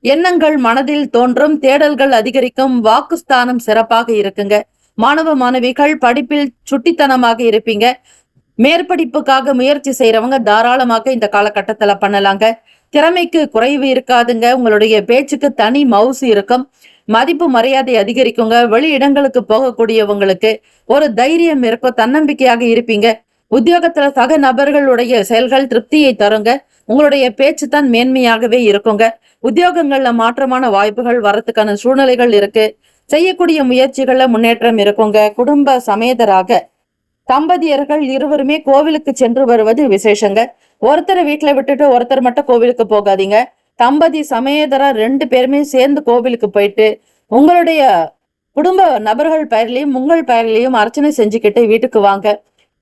எண்ணங்கள் மனதில் தோன்றும். தேடல்கள் அதிகரிக்கும். வாக்குஸ்தானம் சிறப்பாக இருக்குங்க. மாணவ மாணவிகள் படிப்பில் சுட்டித்தனமாக இருப்பீங்க. மேற்படிப்புக்காக முயற்சி செய்யறவங்க தாராளமாக இந்த காலகட்டத்துல பண்ணலாங்க. திறமைக்கு குறைவு இருக்காதுங்க. உங்களுடைய பேச்சுக்கு தனி மவுசு இருக்கும். மதிப்பு மரியாதை அதிகரிக்குங்க. வெளி இடங்களுக்கு போகக்கூடியவங்களுக்கு ஒரு தைரியம் இருக்கும். தன்னம்பிக்கையாக இருப்பீங்க. உத்தியோகத்துல சக நபர்களுடைய செயல்கள் திருப்தியை தருங்க. உங்களுடைய பேச்சு தான் மேன்மையாகவே இருக்குங்க. உத்தியோகங்கள்ல மாற்றமான வாய்ப்புகள் வரத்துக்கான சூழ்நிலைகள் இருக்கு. செய்யக்கூடிய முயற்சிகள்ல முன்னேற்றம் இருக்குங்க. குடும்ப சமேதராக தம்பதியர்கள் இருவருமே கோவிலுக்கு சென்று வருவது விசேஷங்க. ஒருத்தரை வீட்டுல விட்டுட்டு ஒருத்தர் மட்டும் கோவிலுக்கு போகாதீங்க. தம்பதி சமேதரா 2 பேருமே சேர்ந்து கோவிலுக்கு போயிட்டு உங்களுடைய குடும்ப நபர்கள் பெயர்லயும் உங்கள் பெயர்லயும் அர்ச்சனை செஞ்சுக்கிட்டு வீட்டுக்கு வாங்க.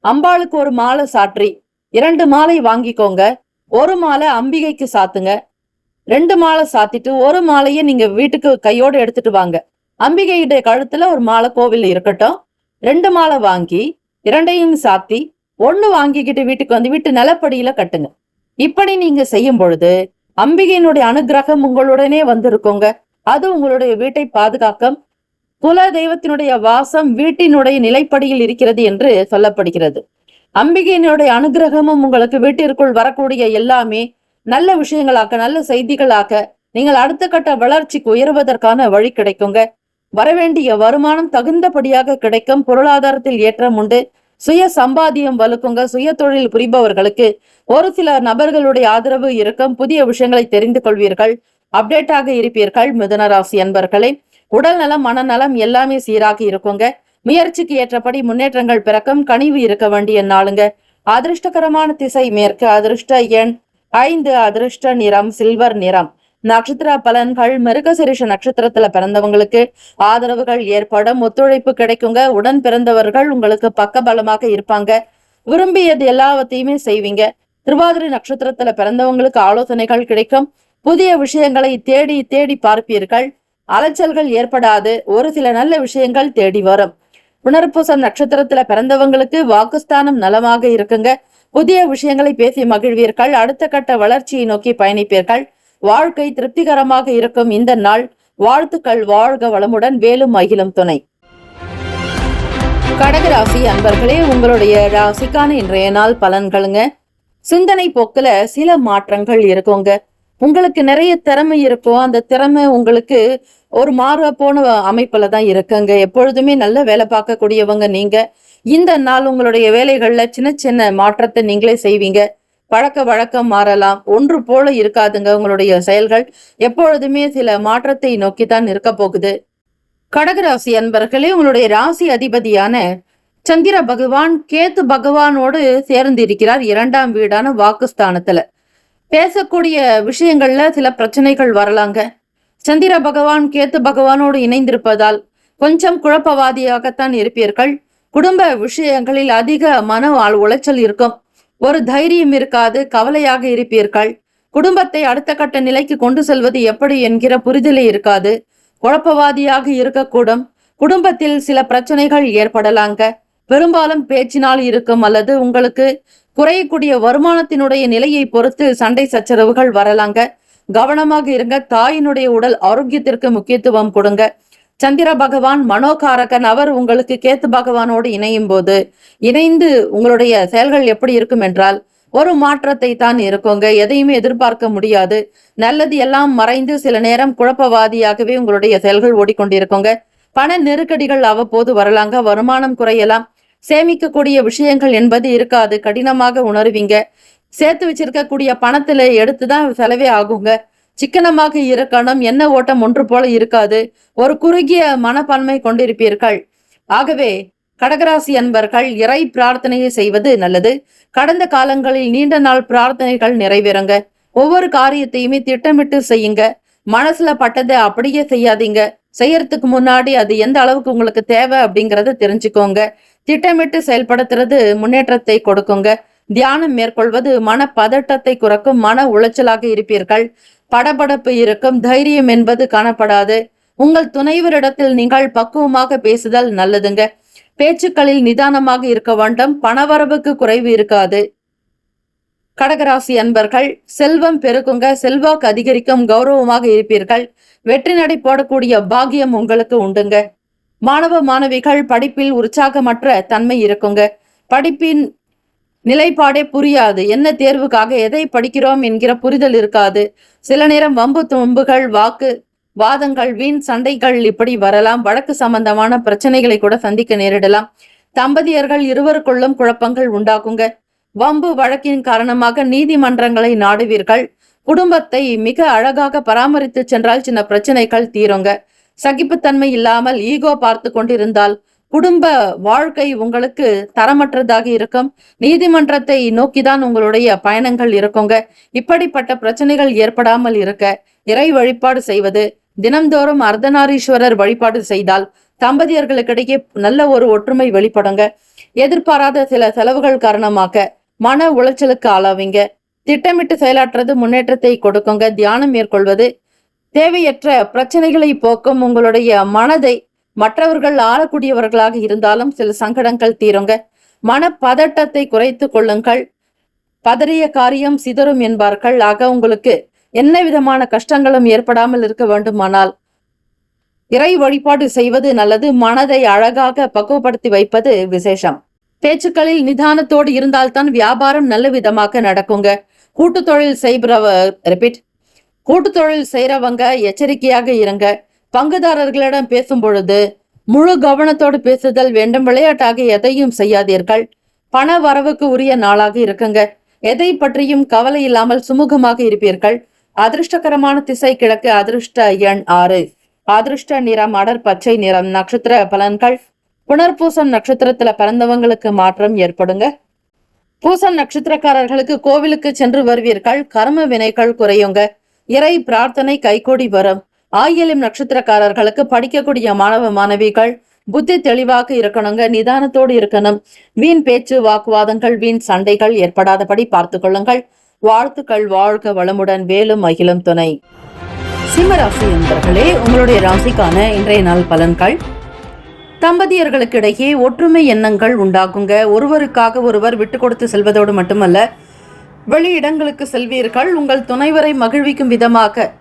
அம்பாளுக்கு ஒரு மாலை சாற்றி 2 மாலை வாங்கிக்கோங்க. ஒரு மாலை அம்பிகைக்கு சாத்துங்க. 2 மாலை சாத்திட்டு ஒரு மாலையை நீங்க வீட்டுக்கு கையோடு எடுத்துட்டு வாங்க. அம்பிகையுடைய கழுத்துல ஒரு மாலை கோவில் இருக்கட்டும். 2 மாலை வாங்கி 2ஐயும் சாத்தி 1 வாங்கிக்கிட்டு வீட்டுக்கு வந்து வீட்டு நிலப்படியில கட்டுங்க. இப்படி நீங்க செய்யும் பொழுது அம்பிகையினுடைய அனுகிரகம் உங்களுடனே வந்திருக்குங்க. அது உங்களுடைய வீட்டை பாதுகாக்கும். குல தெய்வத்தினுடைய வாசம் வீட்டினுடைய நிலைப்படியில் இருக்கிறது என்று சொல்லப்படுகிறது. அம்பிகையினுடைய அனுகிரகமும் உங்களுக்கு வீட்டிற்குள் வரக்கூடிய எல்லாமே நல்ல விஷயங்களாக, நல்ல செய்திகளாக நீங்கள் அடுத்த கட்ட வளர்ச்சிக்கு உயர்வதற்கான வழி கிடைக்குங்க. வரவேண்டிய வருமானம் தகுந்தபடியாக கிடைக்கும். பொருளாதாரத்தில் ஏற்றம் உண்டு. சுய சம்பாத்தியம் வலுக்குங்க. சுய தொழில் புரிபவர்களுக்கு ஒரு சில நபர்களுடைய ஆதரவு இருக்கும். புதிய விஷயங்களை தெரிந்து கொள்வீர்கள். அப்டேட்டாக இருப்பீர்கள். மிதுன ராசி அன்பர்களே, உடல் நலம், மனநலம் எல்லாமே சீராக இருக்குங்க. முயற்சிக்கு ஏற்றபடி முன்னேற்றங்கள் பிறக்கும். கனிவு இருக்க வேண்டிய நாளுங்க. அதிர்ஷ்டகரமான திசை மேற்கு. அதிர்ஷ்ட எண் 5. அதிர்ஷ்ட நிறம் சில்வர் நிறம். நட்சத்திர பலன்கள்: மிருகசீரிஷ நட்சத்திரத்துல பிறந்தவங்களுக்கு ஆதரவுகள் ஏற்படும். ஒத்துழைப்பு கிடைக்குங்க. உடன் பிறந்தவர்கள் உங்களுக்கு பக்கபலமாக இருப்பாங்க. விரும்பியது எல்லாவற்றையுமே செய்வீங்க. திருவாதிரை நட்சத்திரத்துல பிறந்தவங்களுக்கு ஆலோசனைகள் கிடைக்கும். புதிய விஷயங்களை தேடி தேடி பார்ப்பீர்கள். அலைச்சல்கள் ஏற்படாது. ஒரு சில நல்ல விஷயங்கள் தேடி வரும். புனர்பூசம் நட்சத்திரத்துல பிறந்தவங்களுக்கு வாக்குஸ்தானம் நலமாக இருக்குங்க. புதிய விஷயங்களை பேசி மகிழ்வீர்கள். அடுத்த கட்ட வளர்ச்சியை நோக்கி பயணிப்பீர்கள். வாழ்க்கை திருப்திகரமாக இருக்கும் இந்த நாள். வாழ்த்துக்கள். வாழ்க வளமுடன். வேலும் மகிழும் துணை. கடகராசி அன்பர்களே, உங்களுடைய ராசிக்கான இன்றைய நாள் பலன்களுங்க. சிந்தனை போக்குல சில மாற்றங்கள் இருக்குங்க. உங்களுக்கு நிறைய திறமை இருக்கும். அந்த திறமை உங்களுக்கு ஒரு மாற போன அமைப்புல தான் இருக்குங்க. எப்பொழுதுமே நல்ல வேலை பார்க்கக்கூடியவங்க நீங்க. இந்த நாள் உங்களுடைய வேலைகளில் சின்ன சின்ன மாற்றத்தை நீங்களே செய்வீங்க. பழக்க வழக்கம் மாறலாம். ஒன்று போல இருக்காதுங்க. உங்களுடைய செயல்கள் எப்பொழுதுமே சில மாற்றத்தை நோக்கித்தான் இருக்க போகுது. கடகராசி அன்பர்களே, உங்களுடைய ராசி அதிபதியான சந்திர பகவான் கேத்து பகவானோடு சேர்ந்திருக்கிறார் 2ஆம் வீடான வாக்குஸ்தானத்துல. பேசக்கூடிய விஷயங்கள்ல சில பிரச்சனைகள் வரலாங்க. சந்திர பகவான் கேத்து பகவானோடு இணைந்திருப்பதால் கொஞ்சம் குழப்பவாதியாகத்தான் இருப்பீர்கள். குடும்ப விஷயங்களில் அதிக மன உளைச்சல் இருக்கும். ஒரு தைரியம் இருக்காது, கவலையாக இருப்பீர்கள். குடும்பத்தை அடுத்த கட்ட நிலைக்கு கொண்டு செல்வது எப்படி என்கிற புரிதலே இருக்காது. குழப்பவாதியாக இருக்கக்கூடும். குடும்பத்தில் சில பிரச்சனைகள் ஏற்படலாங்க. பெரும்பாலும் பேச்சினால் இருக்கும் அல்லது உங்களுக்கு குறையக்கூடிய வருமானத்தினுடைய நிலையை பொறுத்து சண்டை சச்சரவுகள் வரலாங்க. கவனமாக இருங்க. தாயினுடைய உடல் ஆரோக்கியத்திற்கு முக்கியத்துவம் கொடுங்க. சந்திர பகவான் மனோகாரகன். அவர் உங்களுக்கு கேத்து பகவானோடு இணைந்து உங்களுடைய செயல்கள் எப்படி இருக்கும் என்றால் ஒரு மாற்றத்தை தான் இருக்குங்க. எதையுமே எதிர்பார்க்க முடியாது. நல்லது எல்லாம் மறைந்து சில நேரம் குழப்பவாதியாகவே உங்களுடைய செயல்கள் ஓடிக்கொண்டிருக்குங்க. பண நெருக்கடிகள் அவ்வப்போது வரலாங்க. வருமானம் குறையலாம். சேமிக்கக்கூடிய விஷயங்கள் என்பது இருக்காது. கடினமாக உணர்வீங்க. சேர்த்து வச்சிருக்கக்கூடிய பணத்துல எடுத்துதான் செலவே ஆகுங்க. சிக்கனமாக இருக்கணும். என்ன ஓட்டம் ஒன்று போல இருக்காது. ஒரு குறுகிய மனப்பான்மை கொண்டிருப்பீர்கள். ஆகவே கடகராசி அன்பர்கள் இறை பிரார்த்தனையை செய்வது நல்லது. கடந்த காலங்களில் நீண்ட நாள் பிரார்த்தனைகள் நிறைவேறுங்க. ஒவ்வொரு காரியத்தையுமே திட்டமிட்டு செய்யுங்க. மனசுல பட்டதை அப்படியே செய்யாதீங்க. செய்யறதுக்கு முன்னாடி அது எந்த அளவுக்கு உங்களுக்கு தேவை அப்படிங்கறத தெரிஞ்சுக்கோங்க. திட்டமிட்டு செயல்படுத்துறது முன்னேற்றத்தை கொடுக்குங்க. தியானம் மேற்கொள்வது மன பதட்டத்தை குறைக்கும். மன உளைச்சலாக இருப்பீர்கள். படபடப்பு இருக்கும். தைரியம் என்பது காணப்படாது. உங்கள் துணைவரிடத்தில் நீங்கள் பக்குவமாக பேசுதல் நல்லதுங்க. பேச்சுக்களில் நிதானமாக இருக்க வேண்டும். பணவரவுக்கு குறைவு இருக்காது. கடகராசி அன்பர்கள் செல்வம் பெருக்குங்க. செல்வாக்கு அதிகரிக்கும். கௌரவமாக இருப்பீர்கள். வெற்றி நடை போடக்கூடிய பாக்கியம் உங்களுக்கு உண்டுங்க. மாணவ மாணவிகள் படிப்பில் உற்சாகமற்ற தன்மை இருக்குங்க. படிப்பின் நிலைப்பாடே புரியாது. என்ன தேர்வுக்காக எதை படிக்கிறோம் என்கிற புரிதல் இருக்காது. சில நேரம் வம்பு தும்புகள், வாதங்கள், வீண் சண்டைகள் இப்படி வரலாம். வழக்கு சம்பந்தமான பிரச்சனைகளை கூட சந்திக்க நேரிடலாம். தம்பதியர்கள் இருவருக்குள்ளும் குழப்பங்கள் உண்டாகுங்க. வம்பு வழக்கின் காரணமாக நீதிமன்றங்களை நாடுவீர்கள். குடும்பத்தை மிக அழகாக பராமரித்து சென்றால் சின்ன பிரச்சனைகள் தீருங்க. சகிப்புத்தன்மை இல்லாமல் ஈகோ பார்த்து கொண்டிருந்தால் குடும்ப வாழ்க்கை உங்களுக்கு தரமற்றதாக இருக்கும். நீதிமன்றத்தை நோக்கிதான் உங்களுடைய பயணங்கள் இருக்குங்க. இப்படிப்பட்ட பிரச்சனைகள் ஏற்படாமல் இருக்க இறை வழிபாடு செய்வது, தினம்தோறும் அர்த்தநாரீஸ்வரர் வழிபாடு செய்தால் தம்பதியர்களுக்கிடையே நல்ல ஒரு ஒற்றுமை வெளிப்படுங்க. எதிர்பாராத சில செலவுகள் காரணமாக மன உளைச்சலுக்கு ஆளாவீங்க. திட்டமிட்டு செயலாற்றுறது முன்னேற்றத்தை கொடுக்குங்க. தியானம் மேற்கொள்வது தேவையற்ற பிரச்சனைகளை போக்கும். உங்களுடைய மனதை மற்றவர்கள் ஆளக்கூடியவர்களாக இருந்தாலும் சில சங்கடங்கள் தீருங்க. மன பதட்டத்தை குறைத்து கொள்ளுங்கள். பதறிய காரியம் சிதறும் என்பார்கள். ஆக உங்களுக்கு என்ன விதமான கஷ்டங்களும் ஏற்படாமல் இருக்க வேண்டுமானால் இறை வழிபாடு செய்வது நல்லது. மனதை அழகாக பக்குவப்படுத்தி வைப்பது விசேஷம். பேச்சுக்களில் நிதானத்தோடு இருந்தால்தான் வியாபாரம் நல்ல விதமாக நடக்குங்க. கூட்டு தொழில் செய்யறவங்க எச்சரிக்கையாக இருங்க. பங்குதாரர்களிடம் பேசும் பொழுது முழு கவனத்தோடு பேசுதல் வேண்டும். விளையாட்டாக எதையும் செய்யாதீர்கள். பண வரவுக்கு உரிய நாளாக இருக்குங்க. எதை பற்றியும் கவலை இல்லாமல் சுமூகமாக இருப்பீர்கள். அதிர்ஷ்டகரமான திசை கிழக்கு. அதிர்ஷ்ட எண் 6. அதிர்ஷ்ட நிறம் அடர் பச்சை நிறம். நட்சத்திர பலன்கள். புனர்பூசம் நட்சத்திரத்துல பிறந்தவங்களுக்கு மாற்றம் ஏற்படுங்க. பூசம் நட்சத்திரக்காரர்களுக்கு கோவிலுக்கு சென்று வருவீர்கள். கர்ம வினைகள் குறையுங்க. இறை பிரார்த்தனை கைகூடி வரும். ஆயிலம் நட்சத்திரக்காரர்களுக்கு படிக்கக்கூடிய மாணவ மாணவிகள் புத்தி தெளிவாக இருக்கணுங்க. நிதானத்தோடு இருக்கணும். வீண் பேச்சு, வாக்குவாதங்கள், வீண் சண்டைகள் ஏற்படாதபடி பார்த்து கொள்ளுங்கள். வாழ்த்துக்கள். வாழ்க வளமுடன். வேலும் அகிலும் துணை. சிம்மராசி என்பர்களே, உங்களுடைய ராசிக்கான இன்றைய நாள் பலன்கள். தம்பதியர்களுக்கிடையே ஒற்றுமை எண்ணங்கள் உண்டாகுங்க. ஒருவருக்காக ஒருவர் விட்டு கொடுத்து செல்வதோடு மட்டுமல்ல, வெளியிடங்களுக்கு செல்வீர்கள். உங்கள் துணைவரை மகிழ்விக்கும் விதமாக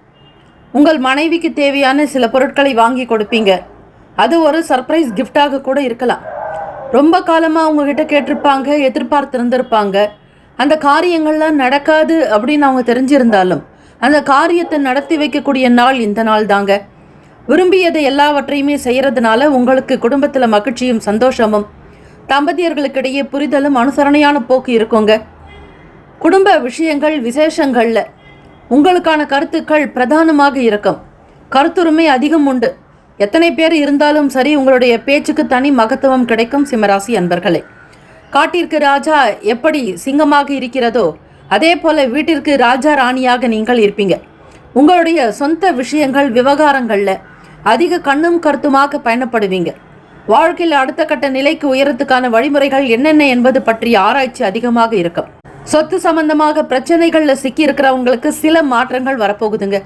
உங்கள் மனைவிக்கு தேவையான சில பொருட்களை வாங்கி கொடுப்பீங்க. அது ஒரு சர்ப்ரைஸ் கிஃப்டாக கூட இருக்கலாம். ரொம்ப காலமாக உங்ககிட்ட கேட்டிருப்பாங்க, எதிர்பார்த்திருந்திருப்பாங்க. அந்த காரியங்கள்லாம் நடக்காது அப்படின்னு அவங்க தெரிஞ்சிருந்தாலும் அந்த காரியத்தை நடத்தி வைக்கக்கூடிய நாள் இந்த நாள் தாங்க. விரும்பியதை எல்லாவற்றையுமே செய்யறதுனால உங்களுக்கு குடும்பத்தில் மகிழ்ச்சியும் சந்தோஷமும் தம்பதியர்களுக்கிடையே புரிதலும் அனுசரணையான போக்கு இருக்குங்க. குடும்ப விஷயங்கள் விசேஷங்களில் உங்களுக்கான கருத்துக்கள் பிரதானமாக இருக்கும். கருத்துரிமை அதிகம் உண்டு. எத்தனை பேர் இருந்தாலும் சரி, உங்களுடைய பேச்சுக்கு தனி மகத்துவம் கிடைக்கும். சிம்மராசி அன்பர்களே, காட்டிற்கு ராஜா எப்படி சிங்கமாக இருக்கிறதோ அதே போல வீட்டிற்கு ராஜா ராணியாக நீங்கள் இருப்பீங்க. உங்களுடைய சொந்த விஷயங்கள் விவகாரங்களில் அதிக கண்ணும் கருத்துமாக பயணப்படுவீங்க. வாழ்க்கையில் அடுத்த கட்ட நிலைக்கு உயரத்துக்கான வழிமுறைகள் என்னென்ன என்பது பற்றிய ஆராய்ச்சி அதிகமாக இருக்கும். சொத்து சம்பந்தமாக பிரச்சனைகளில் சிக்கி இருக்கிறவங்களுக்கு சில மாற்றங்கள் வரப்போகுதுங்க.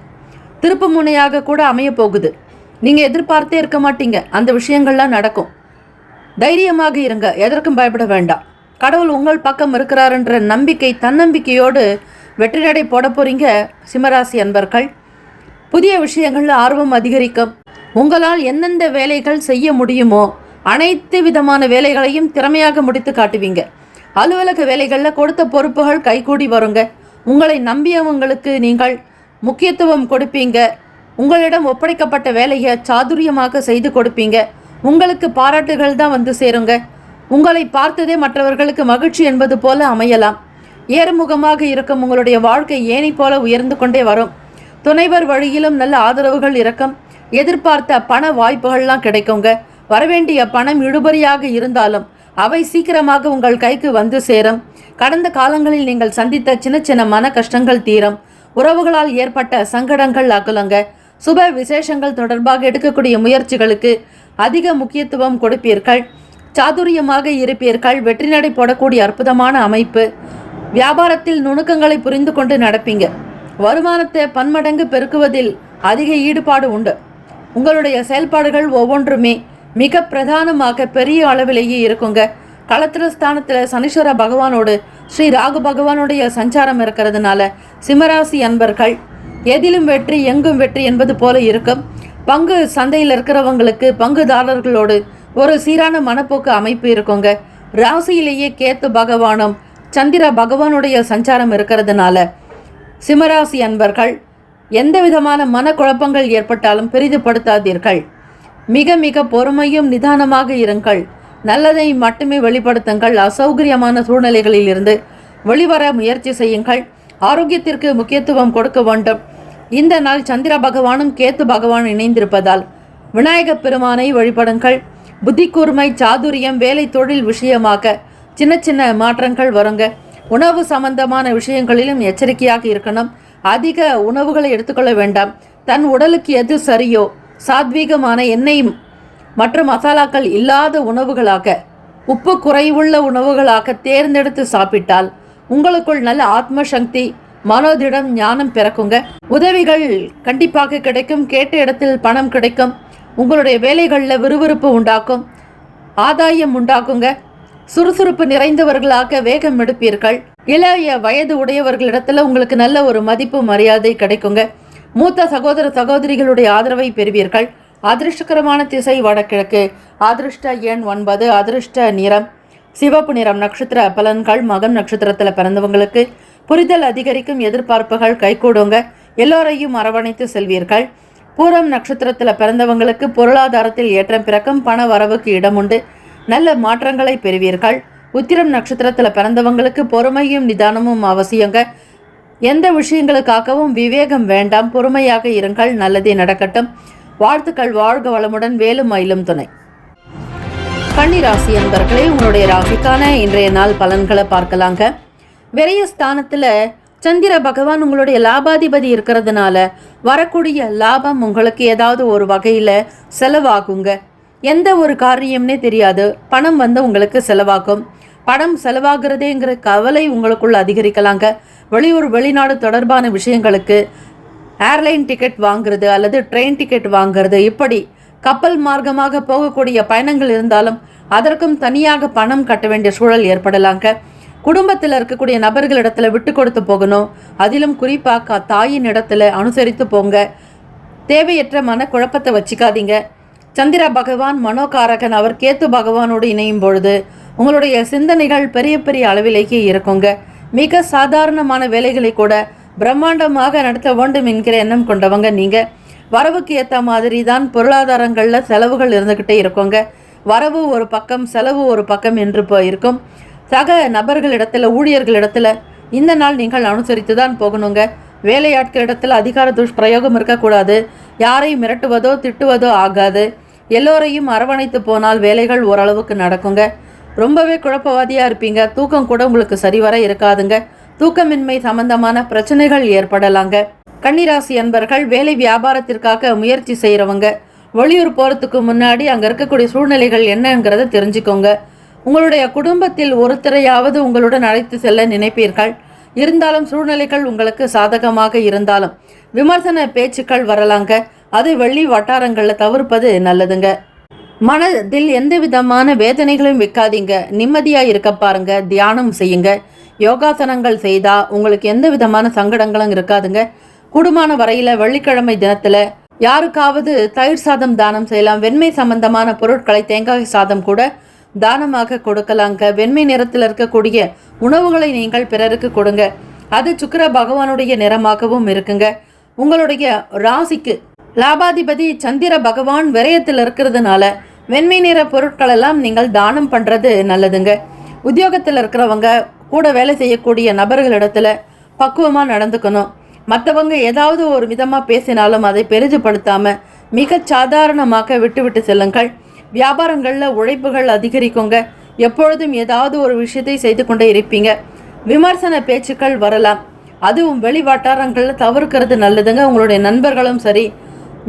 திருப்பு முனையாக கூட அமைய போகுது. நீங்கள் எதிர்பார்த்தே இருக்க மாட்டீங்க, அந்த விஷயங்கள்லாம் நடக்கும். தைரியமாக இருங்க, எதற்கும் பயப்பட வேண்டாம். கடவுள் உங்கள் பக்கம் இருக்கிறாருன்ற நம்பிக்கை, தன்னம்பிக்கையோடு வெற்றி நடை போட போறீங்க. சிம்மராசி அன்பர்கள், புதிய விஷயங்களில் ஆர்வம் அதிகரிக்கும். உங்களால் எந்தெந்த வேலைகள் செய்ய முடியுமோ அனைத்து விதமான வேலைகளையும் திறமையாக முடித்து காட்டுவீங்க. அலுவலக வேலைகளில் கொடுத்த பொறுப்புகள் கைகூடி வருங்க. உங்களை நம்பியவங்களுக்கு நீங்கள் முக்கியத்துவம் கொடுப்பீங்க. உங்களிடம் ஒப்படைக்கப்பட்ட வேலையை சாதுரியமாக செய்து கொடுப்பீங்க. உங்களுக்கு பாராட்டுகள் தான் வந்து சேருங்க. உங்களை பார்த்ததே மற்றவர்களுக்கு மகிழ்ச்சி என்பது போல அமையலாம். ஏறுமுகமாக இருக்கும் உங்களுடைய வாழ்க்கை ஏணி போல உயர்ந்து கொண்டே வரும். துணைவர் வழியிலும் நல்ல ஆதரவுகள் இருக்கும். எதிர்பார்த்த பண வாய்ப்புகள்லாம் கிடைக்குங்க. வரவேண்டிய பணம் இழுபறியாக இருந்தாலும் அவை சீக்கிரமாக உங்கள் கைக்கு வந்து சேரும். கடந்த காலங்களில் நீங்கள் சந்தித்த சின்ன சின்ன மன கஷ்டங்கள் தீரும். உறவுகளால் ஏற்பட்ட சங்கடங்கள் அகலுங்க. சுப விசேஷங்கள் தொடர்பாக எடுக்கக்கூடிய முயற்சிகளுக்கு அதிக முக்கியத்துவம் கொடுப்பீர்கள். சாதுரியமாக இருப்பீர்கள். வெற்றி நடை போடக்கூடிய அற்புதமான அமைப்பு. வியாபாரத்தில் நுணுக்கங்களை புரிந்து கொண்டு நடப்பீங்க. வருமானத்தை பன்மடங்கு பெருக்குவதில் அதிக ஈடுபாடு உண்டு. உங்களுடைய செயல்பாடுகள் ஒவ்வொன்றுமே மிக பிரதானமாக பெரிய அளவிலேயே இருக்குங்க. களத்திர ஸ்தானத்தில் சனீஸ்வர பகவானோடு ஸ்ரீ ராகு பகவானுடைய சஞ்சாரம் இருக்கிறதுனால சிம்மராசி அன்பர்கள் எதிலும் வெற்றி எங்கும் வெற்றி என்பது போல இருக்கும். பங்கு சந்தையில் இருக்கிறவங்களுக்கு பங்குதாரர்களோடு ஒரு சீரான மனப்போக்கு அமைப்பு இருக்குங்க. ராசியிலேயே கேத்து பகவானும் சந்திர பகவானுடைய சஞ்சாரம் இருக்கிறதுனால சிம்மராசி அன்பர்கள் எந்த விதமான மனக்குழப்பங்கள் ஏற்பட்டாலும் பெரிதுபடுத்தாதீர்கள். மிக மிக பொறுமையும் நிதானமாக இருங்கள். நல்லதை மட்டுமே வெளிப்படுத்துங்கள். அசௌகரியமான சூழ்நிலைகளில் இருந்து வெளிவர முயற்சி செய்யுங்கள். ஆரோக்கியத்திற்கு முக்கியத்துவம் கொடுக்க வேண்டும். இந்த நாள் சந்திர பகவானும் கேத்து பகவான் இணைந்திருப்பதால் விநாயக பெருமானை வழிபடுங்கள். புத்தி கூர்மை, சாதுரியம், வேலை தொழில் விஷயமாக சின்ன சின்ன மாற்றங்கள் வருங்க. உணவு சம்பந்தமான விஷயங்களிலும் எச்சரிக்கையாக இருக்கணும். அதிக உணவுகளை எடுத்துக்கொள்ள வேண்டாம். தன் உடலுக்கு எது சரியோ சாத்வீகமான எண்ணெய் மற்றும் மசாலாக்கள் இல்லாத உணவுகளாக, உப்பு குறைவுள்ள உணவுகளாக தேர்ந்தெடுத்து சாப்பிட்டால் உங்களுக்குள் நல்ல ஆத்ம சக்தி, மனோதிடம், ஞானம் பிறக்குங்க. உதவிகள் கண்டிப்பாக கிடைக்கும். கேட்ட இடத்தில் பணம் கிடைக்கும். உங்களுடைய வேலைகளில் விறுவிறுப்பு உண்டாக்கும். ஆதாயம் உண்டாக்குங்க. சுறுசுறுப்பு நிறைந்தவர்களாக வேகம் எடுப்பீர்கள். இளைய வயது உடையவர்களிடத்துல உங்களுக்கு நல்ல ஒரு மதிப்பு மரியாதை கிடைக்குங்க. மூத்த சகோதர சகோதரிகளுடைய ஆதரவை பெறுவீர்கள். அதிர்ஷ்டகரமான திசை வடகிழக்கு. அதிர்ஷ்ட எண் 9. அதிர்ஷ்ட நிறம் சிவப்பு நிறம். நட்சத்திர பலன்கள். மகம் நட்சத்திரத்தில் பிறந்தவங்களுக்கு புரிதல் அதிகரிக்கும். எதிர்பார்ப்புகள் கைகூடுங்க. எல்லோரையும் அரவணைத்து செல்வீர்கள். பூரம் நட்சத்திரத்தில் பிறந்தவங்களுக்கு பொருளாதாரத்தில் ஏற்றம் பிறக்கும். பண வரவுக்கு இடம் உண்டு. நல்ல மாற்றங்களை பெறுவீர்கள். உத்திரம் நட்சத்திரத்தில் பிறந்தவங்களுக்கு பொறுமையும் நிதானமும் அவசியங்க. எந்த விஷயங்களுக்காகவும் விவேகம் வேண்டாம். பொறுமையாக இருங்கள். நல்லதே நடக்கட்டும். வாழ்த்துக்கள். வாழ்க வளமுடன். வேலும் மயிலும் துணை. கன்னிராசி அன்பர்களே, உங்களுடைய ராசிக்கான இன்றைய நாள் பலன்களை பார்க்கலாங்க. விரைய ஸ்தானத்தில் சந்திர பகவான் உங்களுடைய லாபாதிபதி இருக்கிறதுனால வரக்கூடிய லாபம் உங்களுக்கு ஏதாவது ஒரு வகையில் செலவாகுங்க. எந்த ஒரு காரியம்னே தெரியாது, பணம் வந்து உங்களுக்கு செலவாகும். பணம் செலவாகிறதேங்கிற கவலை உங்களுக்குள்ள அதிகரிக்கலாங்க. வெளியூர் வெளிநாடு தொடர்பான விஷயங்களுக்கு ஏர்லைன் டிக்கெட் வாங்குறது அல்லது ட்ரெயின் டிக்கெட் வாங்குறது, இப்படி கப்பல் மார்க்கமாக போகக்கூடிய பயணங்கள் இருந்தாலும் அதற்கும் தனியாக பணம் கட்ட வேண்டிய சூழல் ஏற்படலாங்க. குடும்பத்தில் இருக்கக்கூடிய நபர்களிடத்துல விட்டு கொடுத்து போகணும். அதிலும் குறிப்பாக தாயின் இடத்துல அனுசரித்து போங்க. தேவையற்ற மன குழப்பத்தை வச்சுக்காதீங்க. சந்திர பகவான் மனோகாரகன். அவர் கேத்து பகவானோடு இணையும் பொழுது உங்களுடைய சிந்தனைகள் பெரிய பெரிய அளவிலேயே இருக்குங்க. மிக சாதாரணமான வேலைகளை கூட பிரம்மாண்டமாக நடத்த வேண்டும் என்கிற எண்ணம் கொண்டவங்க நீங்கள். வரவுக்கு ஏற்ற மாதிரி தான் பொருளாதாரங்களில் செலவுகள் இருந்துக்கிட்டே இருக்குங்க. வரவு ஒரு பக்கம் செலவு ஒரு பக்கம் என்று இருக்கும். சக நபர்களிடத்தில் ஊழியர்களிடத்தில் இந்த நாள் நீங்கள் அனுசரித்து தான் போகணுங்க. வேலையாட்களிடத்தில் அதிகார துஷ்பிரயோகம் இருக்கக்கூடாது. யாரையும் மிரட்டுவதோ திட்டுவதோ ஆகாது. எல்லோரையும் அரவணைத்து போனால் வேலைகள் ஓரளவுக்கு நடக்குங்க. ரொம்பவே குழப்பவாதியாக இருப்பீங்க. தூக்கம் கூட உங்களுக்கு சரிவர இருக்காதுங்க. தூக்கமின்மை சம்பந்தமான பிரச்சனைகள் ஏற்படலாங்க. கன்னிராசி அன்பர்கள் வேலை வியாபாரத்திற்காக முயற்சி செய்கிறவங்க வெளியூர் போகிறதுக்கு முன்னாடி அங்கே இருக்கக்கூடிய சூழ்நிலைகள் என்னங்கிறத தெரிஞ்சுக்கோங்க. உங்களுடைய குடும்பத்தில் ஒருத்தரையாவது உங்களுடன் அழைத்து செல்ல நினைப்பீர்கள். இருந்தாலும் சூழ்நிலைகள் உங்களுக்கு சாதகமாக இருந்தாலும் விமர்சன பேச்சுக்கள் வரலாங்க. அது வெள்ளி வட்டாரங்களில் தவிர்ப்பது நல்லதுங்க. மனதில் எந்த விதமான வேதனைகளையும் வைக்காதீங்க. நிம்மதியாக இருக்க பாருங்க. தியானம் செய்யுங்க. யோகாசனங்கள் செய்தால் உங்களுக்கு எந்த விதமான சங்கடங்களும் இருக்காதுங்க. கூடுமான வரையில் வெள்ளிக்கிழமை தினத்தில் யாருக்காவது தயிர் சாதம் தானம் செய்யலாம். வெண்மை சம்பந்தமான பொருட்களை தேங்காய் சாதம் கூட தானமாக கொடுக்கலாங்க. வெண்மை நிறத்தில் இருக்கக்கூடிய உணவுகளை நீங்கள் பிறருக்கு கொடுங்க. அது சுக்கிர பகவானுடைய நிறமாகவும் இருக்குங்க. உங்களுடைய ராசிக்கு லாபாதிபதி சந்திர பகவான் விரயத்தில் இருக்கிறதுனால வெண்மை நிற பொருட்கள் எல்லாம் நீங்கள் தானம் பண்ணுறது நல்லதுங்க. உத்தியோகத்தில் இருக்கிறவங்க கூட வேலை செய்யக்கூடிய நபர்களிடத்துல பக்குவமாக நடந்துக்கணும். மற்றவங்க ஏதாவது ஒரு விதமாக பேசினாலும் அதை பெரிதுபடுத்தாமல் மிக சாதாரணமாக விட்டு செல்லுங்கள். வியாபாரங்களில் உழைப்புகள் அதிகரிக்குங்க. எப்பொழுதும் ஏதாவது ஒரு விஷயத்தை செய்து கொண்டே இருப்பீங்க. விமர்சன பேச்சுக்கள் வரலாம். அதுவும் வெளி வட்டாரங்களில் தவிர்க்கிறது நல்லதுங்க. உங்களுடைய நண்பர்களும் சரி,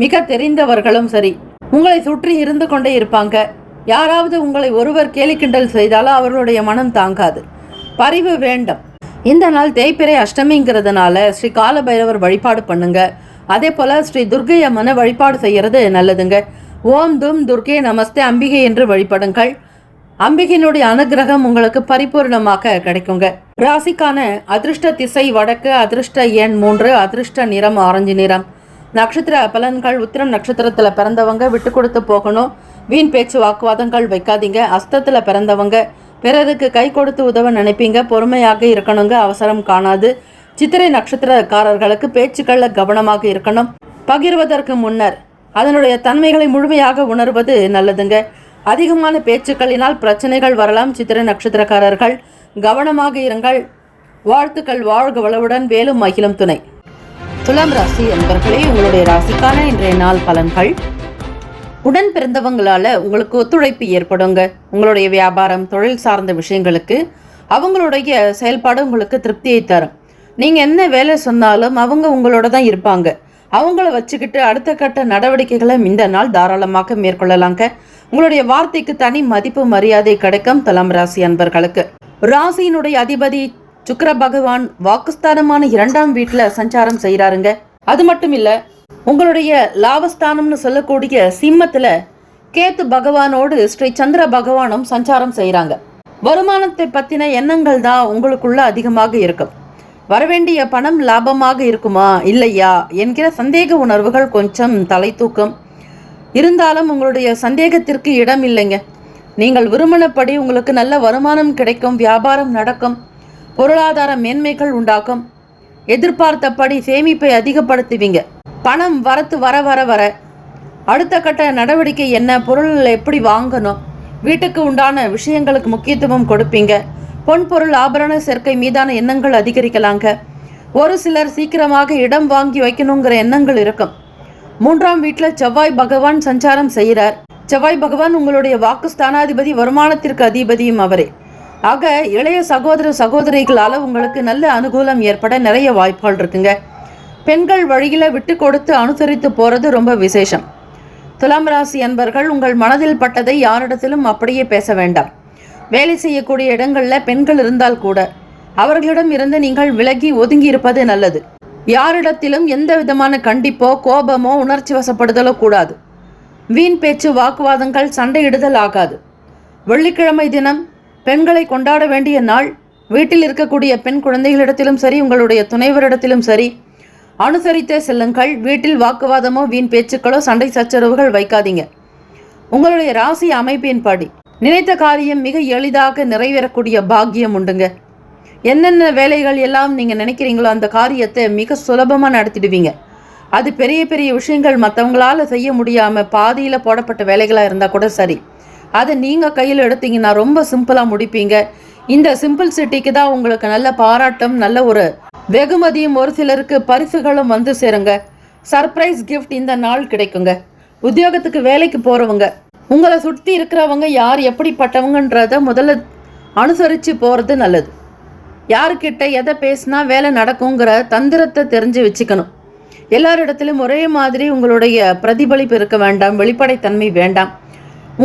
மிக தெரிந்தவர்களும் சரி, உங்களை சுற்றி இருந்து கொண்டே இருப்பாங்க. யாராவது உங்களை ஒருவர் கேலி கிண்டல் செய்தாலும் அவர்களுடைய மனம் தாங்காது. பரிவு வேண்டும். இந்த நாள் தேய்பிறை அஷ்டமிங்கிறதுனால ஸ்ரீ காலபைரவர் வழிபாடு பண்ணுங்க. அதே போல் ஸ்ரீ துர்கை அம்மனை வழிபாடு செய்கிறது நல்லதுங்க. ஓம் தும் துர்கே நமஸ்தே அம்பிகை என்று வழிபடுங்கள். அம்பிகையினுடைய அனுகிரகம் உங்களுக்கு பரிபூர்ணமாக கிடைக்குங்க. ராசிக்கான அதிர்ஷ்ட திசை வடக்கு, அதிர்ஷ்ட எண் 3, அதிர்ஷ்ட நிறம் ஆரஞ்சு நிறம். நட்சத்திர பலன்கள் உத்திரம் நட்சத்திரத்தில் பிறந்தவங்க விட்டு கொடுத்து போகணும். வீண் பேச்சு வாக்குவாதங்கள் வைக்காதீங்க. அஸ்தத்தில் பிறந்தவங்க பிறருக்கு கை கொடுத்து உதவ நினைப்பீங்க. பொறுமையாக இருக்கணுங்க. அவசரம் காணாது. சித்திரை நட்சத்திரக்காரர்களுக்கு பேச்சுக்களில் கவனமாக இருக்கணும். பகிர்வதற்கு முன்னர் அதனுடைய தன்மைகளை முழுமையாக உணர்வது நல்லதுங்க. அதிகமான பேச்சுக்களினால் பிரச்சனைகள் வரலாம். சித்திரை நட்சத்திரக்காரர்கள் கவனமாக இருங்கள். வாழ்த்துக்கள். வாழ்க வளவுடன். வேலும் மகிழும் துணை. துலாம் ராசி என்பர்களே, உங்களுடைய ராசிக்கான இன்றைய நாள் பலன்கள். உடன் பிறந்தவங்களால உங்களுக்கு ஒத்துழைப்பு ஏற்படுங்க. உங்களுடைய வியாபாரம் தொழில் சார்ந்த விஷயங்களுக்கு அவங்களுடைய செயல்பாடு உங்களுக்கு திருப்தியை தரும். நீங்கள் என்ன வேலை சொன்னாலும் அவங்க உங்களோட தான் இருப்பாங்க. அவங்கள வச்சுக்கிட்டு அடுத்த கட்ட நடவடிக்கைகளை இந்த நாள் தாராளமாக மேற்கொள்ளலாங்க. உங்களுடைய வார்த்தைக்கு தனி மதிப்பு மரியாதை கிடைக்கும். துலாம் ராசி அன்பர்களுக்கு ராசியினுடைய அதிபதி சுக்கிர பகவான் வாக்குஸ்தானமான 2ஆம் வீட்டில் சஞ்சாரம் செய்கிறாருங்க. அது மட்டும் இல்லை, உங்களுடைய லாபஸ்தானம்னு சொல்லக்கூடிய சிம்மத்தில் கேத்து பகவானோடு ஸ்ரீ சந்திர பகவானும் சஞ்சாரம் செய்கிறாங்க. வருமானத்தை பற்றின எண்ணங்கள் தான் உங்களுக்குள்ள அதிகமாக இருக்கும். வரவேண்டிய பணம் லாபமாக இருக்குமா இல்லையா என்கிற சந்தேக உணர்வுகள் கொஞ்சம் தலை தூக்கும். இருந்தாலும் உங்களுடைய சந்தேகத்திற்கு இடம் இல்லைங்க. நீங்கள் விரும்பினபடி உங்களுக்கு நல்ல வருமானம் கிடைக்கும். வியாபாரம் நடக்கும். பொருளாதார மேன்மைகள் உண்டாக்கும். எதிர்பார்த்தபடி சேமிப்பை அதிகப்படுத்துவீங்க. பணம் வரத்து வர வர வர அடுத்த கட்ட நடவடிக்கை என்ன, பொருள் எப்படி வாங்கணும், வீட்டுக்கு உண்டான விஷயங்களுக்கு முக்கியத்துவம் கொடுப்பீங்க. பொன் பொருள் ஆபரண சேர்க்கை மீதான எண்ணங்கள் அதிகரிக்கலாங்க. ஒரு சிலர் சீக்கிரமாக இடம் வாங்கி வைக்கணுங்கிற எண்ணங்கள் இருக்கும். 3ஆம் வீட்டில் செவ்வாய் பகவான் சஞ்சாரம் செய்கிறார். செவ்வாய் பகவான் உங்களுடைய வாக்குஸ்தானாதிபதி, வருமானத்திற்கு அதிபதியும் அவரே. ஆக இளைய சகோதர சகோதரிகளால் உங்களுக்கு நல்ல அனுகூலம் ஏற்பட நிறைய வாய்ப்புகள் இருக்குங்க. பெண்கள் வழியில் விட்டு கொடுத்து அனுசரித்து போகிறது ரொம்ப விசேஷம். துலாம் ராசி அன்பர்கள், உங்கள் மனதில் பட்டதை யாரிடத்திலும் அப்படியே பேச வேண்டாம். வேலை செய்யக்கூடிய இடங்களில் பெண்கள் இருந்தால் கூட அவர்களிடம் இருந்து நீங்கள் விலகி ஒதுங்கி இருப்பது நல்லது. யாரிடத்திலும் எந்த விதமான கண்டிப்போ கோபமோ உணர்ச்சி வசப்படுதலோ கூடாது. வீண் பேச்சு வாக்குவாதங்கள் சண்டையிடுதல் ஆகாது. வெள்ளிக்கிழமை தினம் பெண்களை கொண்டாட வேண்டிய நாள். வீட்டில் இருக்கக்கூடிய பெண் குழந்தைகளிடத்திலும் சரி, உங்களுடைய துணைவரிடத்திலும் சரி அனுசரித்தே செல்லுங்கள். வீட்டில் வாக்குவாதமோ வீண் பேச்சுக்களோ சண்டை சச்சரவுகள் வைக்காதீங்க. உங்களுடைய ராசி அமைப்பின்படி நினைத்த காரியம் மிக எளிதாக நிறைவேறக்கூடிய பாக்கியம் உண்டுங்க. என்னென்ன வேலைகள் எல்லாம் நீங்கள் நினைக்கிறீங்களோ அந்த காரியத்தை மிக சுலபமாக நடத்திடுவீங்க. அது பெரிய பெரிய விஷயங்கள் மற்றவங்களால் செய்ய முடியாமல் பாதியில் போடப்பட்ட வேலைகளாக இருந்தால் கூட சரி, அதை நீங்கள் கையில் எடுத்தீங்கன்னா ரொம்ப சிம்பிளாக முடிப்பீங்க. இந்த சிம்பிள் சிட்டிக்கு தான் உங்களுக்கு நல்ல பாராட்டம், நல்ல ஒரு வெகுமதியும், ஒரு சிலருக்கு பரிசுகளும் வந்து சேருங்க. சர்ப்ரைஸ் கிஃப்ட் இந்த நாள் கிடைக்குங்க. உத்தியோகத்துக்கு வேலைக்கு போகிறவங்க, உங்களை சுற்றி இருக்கிறவங்க யார் எப்படிப்பட்டவங்கன்றத முதல்ல அனுசரித்து போகிறது நல்லது. யாருக்கிட்ட எதை பேசினா வேலை நடக்குங்கிற தந்திரத்தை தெரிஞ்சு வச்சுக்கணும். எல்லாரிடத்திலும் ஒரே மாதிரி உங்களுடைய பிரதிபலிப்பு இருக்க வேண்டாம், வெளிப்படைத்தன்மை வேண்டாம்.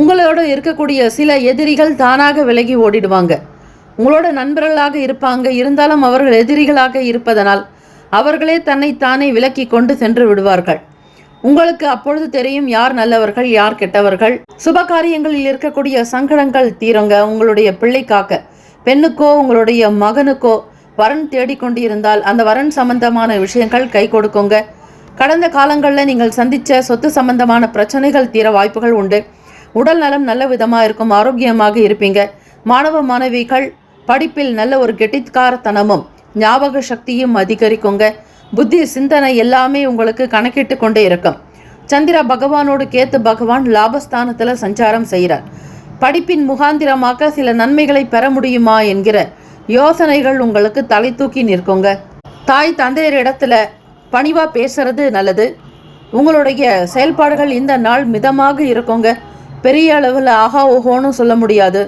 உங்களோட இருக்கக்கூடிய சில எதிரிகள் தானாக விலகி ஓடிடுவாங்க. உங்களோட நண்பர்களாக இருப்பாங்க, இருந்தாலும் அவர்கள் எதிரிகளாக இருப்பதனால் அவர்களே தன்னைத்தானே விலக்கி கொண்டு சென்று விடுவார்கள். உங்களுக்கு அப்பொழுது தெரியும் யார் நல்லவர்கள் யார் கெட்டவர்கள். சுப காரியங்களில் இருக்கக்கூடிய சங்கடங்கள் தீருங்க. உங்களுடைய பிள்ளைக்காக, பெண்ணுக்கோ உங்களுடைய மகனுக்கோ வரன் தேடிக்கொண்டு இருந்தால் அந்த வரன் சம்பந்தமான விஷயங்கள் கை கொடுக்குங்க. கடந்த காலங்களில் நீங்கள் சந்தித்த சொத்து சம்பந்தமான பிரச்சனைகள் தீர வாய்ப்புகள் உண்டு. உடல் நலம் நல்ல விதமாக இருக்கும், ஆரோக்கியமாக இருப்பீங்க. மாணவ மாணவிகள் படிப்பில் நல்ல ஒரு கெட்டிக்காரத்தனமும் ஞாபக சக்தியும் அதிகரிக்குங்க. புத்தி சிந்தனை எல்லாமே உங்களுக்கு கணக்கிட்டு கொண்டே இருக்கும். சந்திர பகவானோடு கேத்து பகவான் லாபஸ்தானத்தில் சஞ்சாரம் செய்கிறார். படிப்பின் முகாந்திரமாக சில நன்மைகளை பெற முடியுமா என்கிற யோசனைகள் உங்களுக்கு தலை தூக்கி நிற்குங்க. தாய் தந்தையர் இடத்துல பணிவாக பேசுறது நல்லது. உங்களுடைய செயல்பாடுகள் இந்த நாள் மிதமாக இருக்குங்க. பெரிய அளவில் ஆஹா ஓஹோன்னு சொல்ல முடியாது,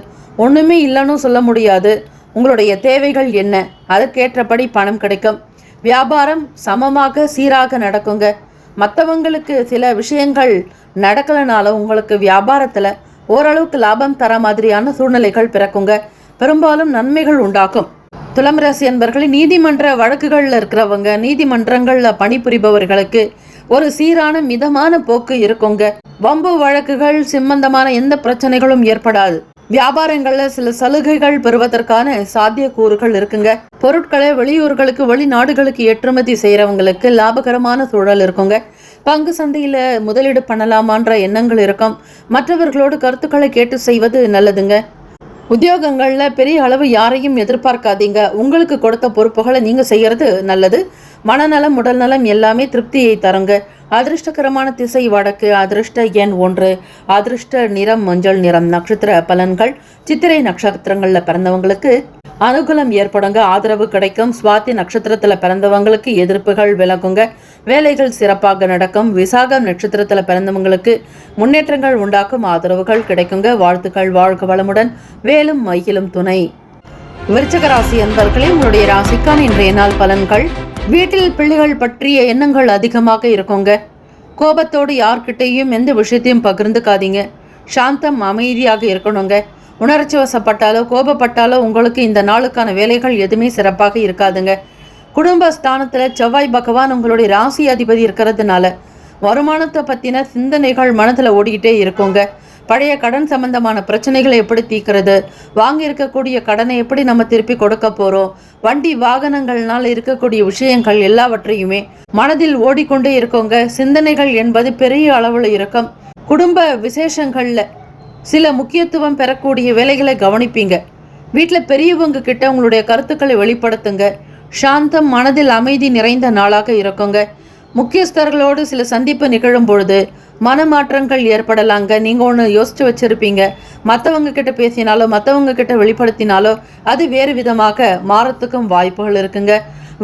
ஒன்றுமே இல்லைன்னு சொல்ல முடியாது. உங்களுடைய தேவைகள் என்ன, அதற்கேற்றபடி பணம் கிடைக்கும். வியாபாரம் சமமாக சீராக நடக்குங்க. மற்றவங்களுக்கு சில விஷயங்கள் நடக்கலைனாலும் உங்களுக்கு வியாபாரத்தில் ஓரளவுக்கு லாபம் தர மாதிரியான சூழ்நிலைகள் பிறக்குங்க. பெரும்பாலும் நன்மைகள் உண்டாக்கும். துலாம் ராசி என்பவர்கள் நீதிமன்ற வழக்குகளில் இருக்கிறவங்க, நீதிமன்றங்களில் பணிபுரிபவர்களுக்கு ஒரு சீரான மிதமான போக்கு இருக்குங்க. வம்பு வழக்குகள் சம்பந்தமான எந்த பிரச்சனைகளும் ஏற்படாது. வியாபாரங்களில் சில சலுகைகள் பெறுவதற்கான சாத்தியக்கூறுகள் இருக்குங்க. பொருட்களை வெளியூர்களுக்கு வெளிநாடுகளுக்கு ஏற்றுமதி செய்கிறவங்களுக்கு லாபகரமான சூழல் இருக்குங்க. பங்கு சந்தையில் முதலீடு பண்ணலாமான்ற எண்ணங்கள் இருக்கும். மற்றவர்களோடு கருத்துக்களை கேட்டு செய்வது நல்லதுங்க. உத்தியோகங்களில் பெரிய அளவு யாரையும் எதிர்பார்க்காதீங்க. உங்களுக்கு கொடுத்த பொறுப்புகளை நீங்கள் செய்கிறது நல்லது. மனநலம் உடல்நலம் எல்லாமே திருப்தியை தருங்க. அதிர்ஷ்டகரமான திசை வடக்கு, அதிர்ஷ்ட எண் 1, அதிர்ஷ்ட நிறம் மஞ்சள் நிறம். நட்சத்திர பலன்கள்: சித்திரை நட்சத்திரங்களில் பிறந்தவங்களுக்கு அனுகூலம் ஏற்படுங்க, ஆதரவு கிடைக்கும். சுவாதி நட்சத்திரத்தில் பிறந்தவங்களுக்கு எதிர்ப்புகள் விலகுங்க, வேலைகள் சிறப்பாக நடக்கும். விசாகம் நட்சத்திரத்தில் பிறந்தவங்களுக்கு முன்னேற்றங்கள் உண்டாக்கும், ஆதரவுகள் கிடைக்குங்க. வாழ்த்துக்கள். வாழ்க வளமுடன். வேலும் மயிலும் துணை. விருச்சிக ராசி என்பவர்களே, உங்களுடைய ராசிக்கான இன்றைய நாள் பலன்கள். வீட்டில் பிள்ளைகள் பற்றிய எண்ணங்கள் அதிகமாக இருக்குங்க. கோபத்தோடு யார்கிட்டையும் எந்த விஷயத்தையும் பகிர்ந்துக்காதீங்க. சாந்தம் அமைதியாக இருக்கணுங்க. உணர்ச்சி வசப்பட்டாலோ கோபப்பட்டாலோ உங்களுக்கு இந்த நாளுக்கான வேலைகள் எதுவுமே சிறப்பாக இருக்காதுங்க. குடும்ப ஸ்தானத்தில் செவ்வாய் பகவான் உங்களுடைய ராசி அதிபதி இருக்கிறதுனால வருமானத்தை பற்றின சிந்தனைகள் மனதில் ஓடிக்கிட்டே இருக்குங்க. பழைய கடன் சம்பந்தமான பிரச்சனைகளை எப்படி தீர்க்கிறது, வாங்கி இருக்கக்கூடிய கடனை எப்படி நம்ம திருப்பி கொடுக்க போகிறோம், வண்டி வாகனங்கள்னால் இருக்கக்கூடிய விஷயங்கள் எல்லாவற்றையுமே மனதில் ஓடிக்கொண்டே இருக்கோங்க. சிந்தனைகள் என்பது பெரிய அளவில் இருக்கும். குடும்ப விசேஷங்களில் சில முக்கியத்துவம் பெறக்கூடிய வேலைகளை கவனிப்பீங்க. வீட்டில் பெரியவங்க கிட்ட உங்களுடைய கருத்துக்களை வெளிப்படுத்துங்க. சாந்தம், மனதில் அமைதி நிறைந்த நாளாக இருக்குங்க. முக்கியஸ்தர்களோடு சில சந்திப்பு நிகழும் பொழுது மனமாற்றங்கள் ஏற்படலாங்க. நீங்கள் ஒன்று யோசித்து வச்சுருப்பீங்க, மற்றவங்க கிட்ட பேசினாலோ மற்றவங்க கிட்ட வெளிப்படுத்தினாலோ அது வேறு விதமாக மாறத்துக்கும் வாய்ப்புகள் இருக்குங்க.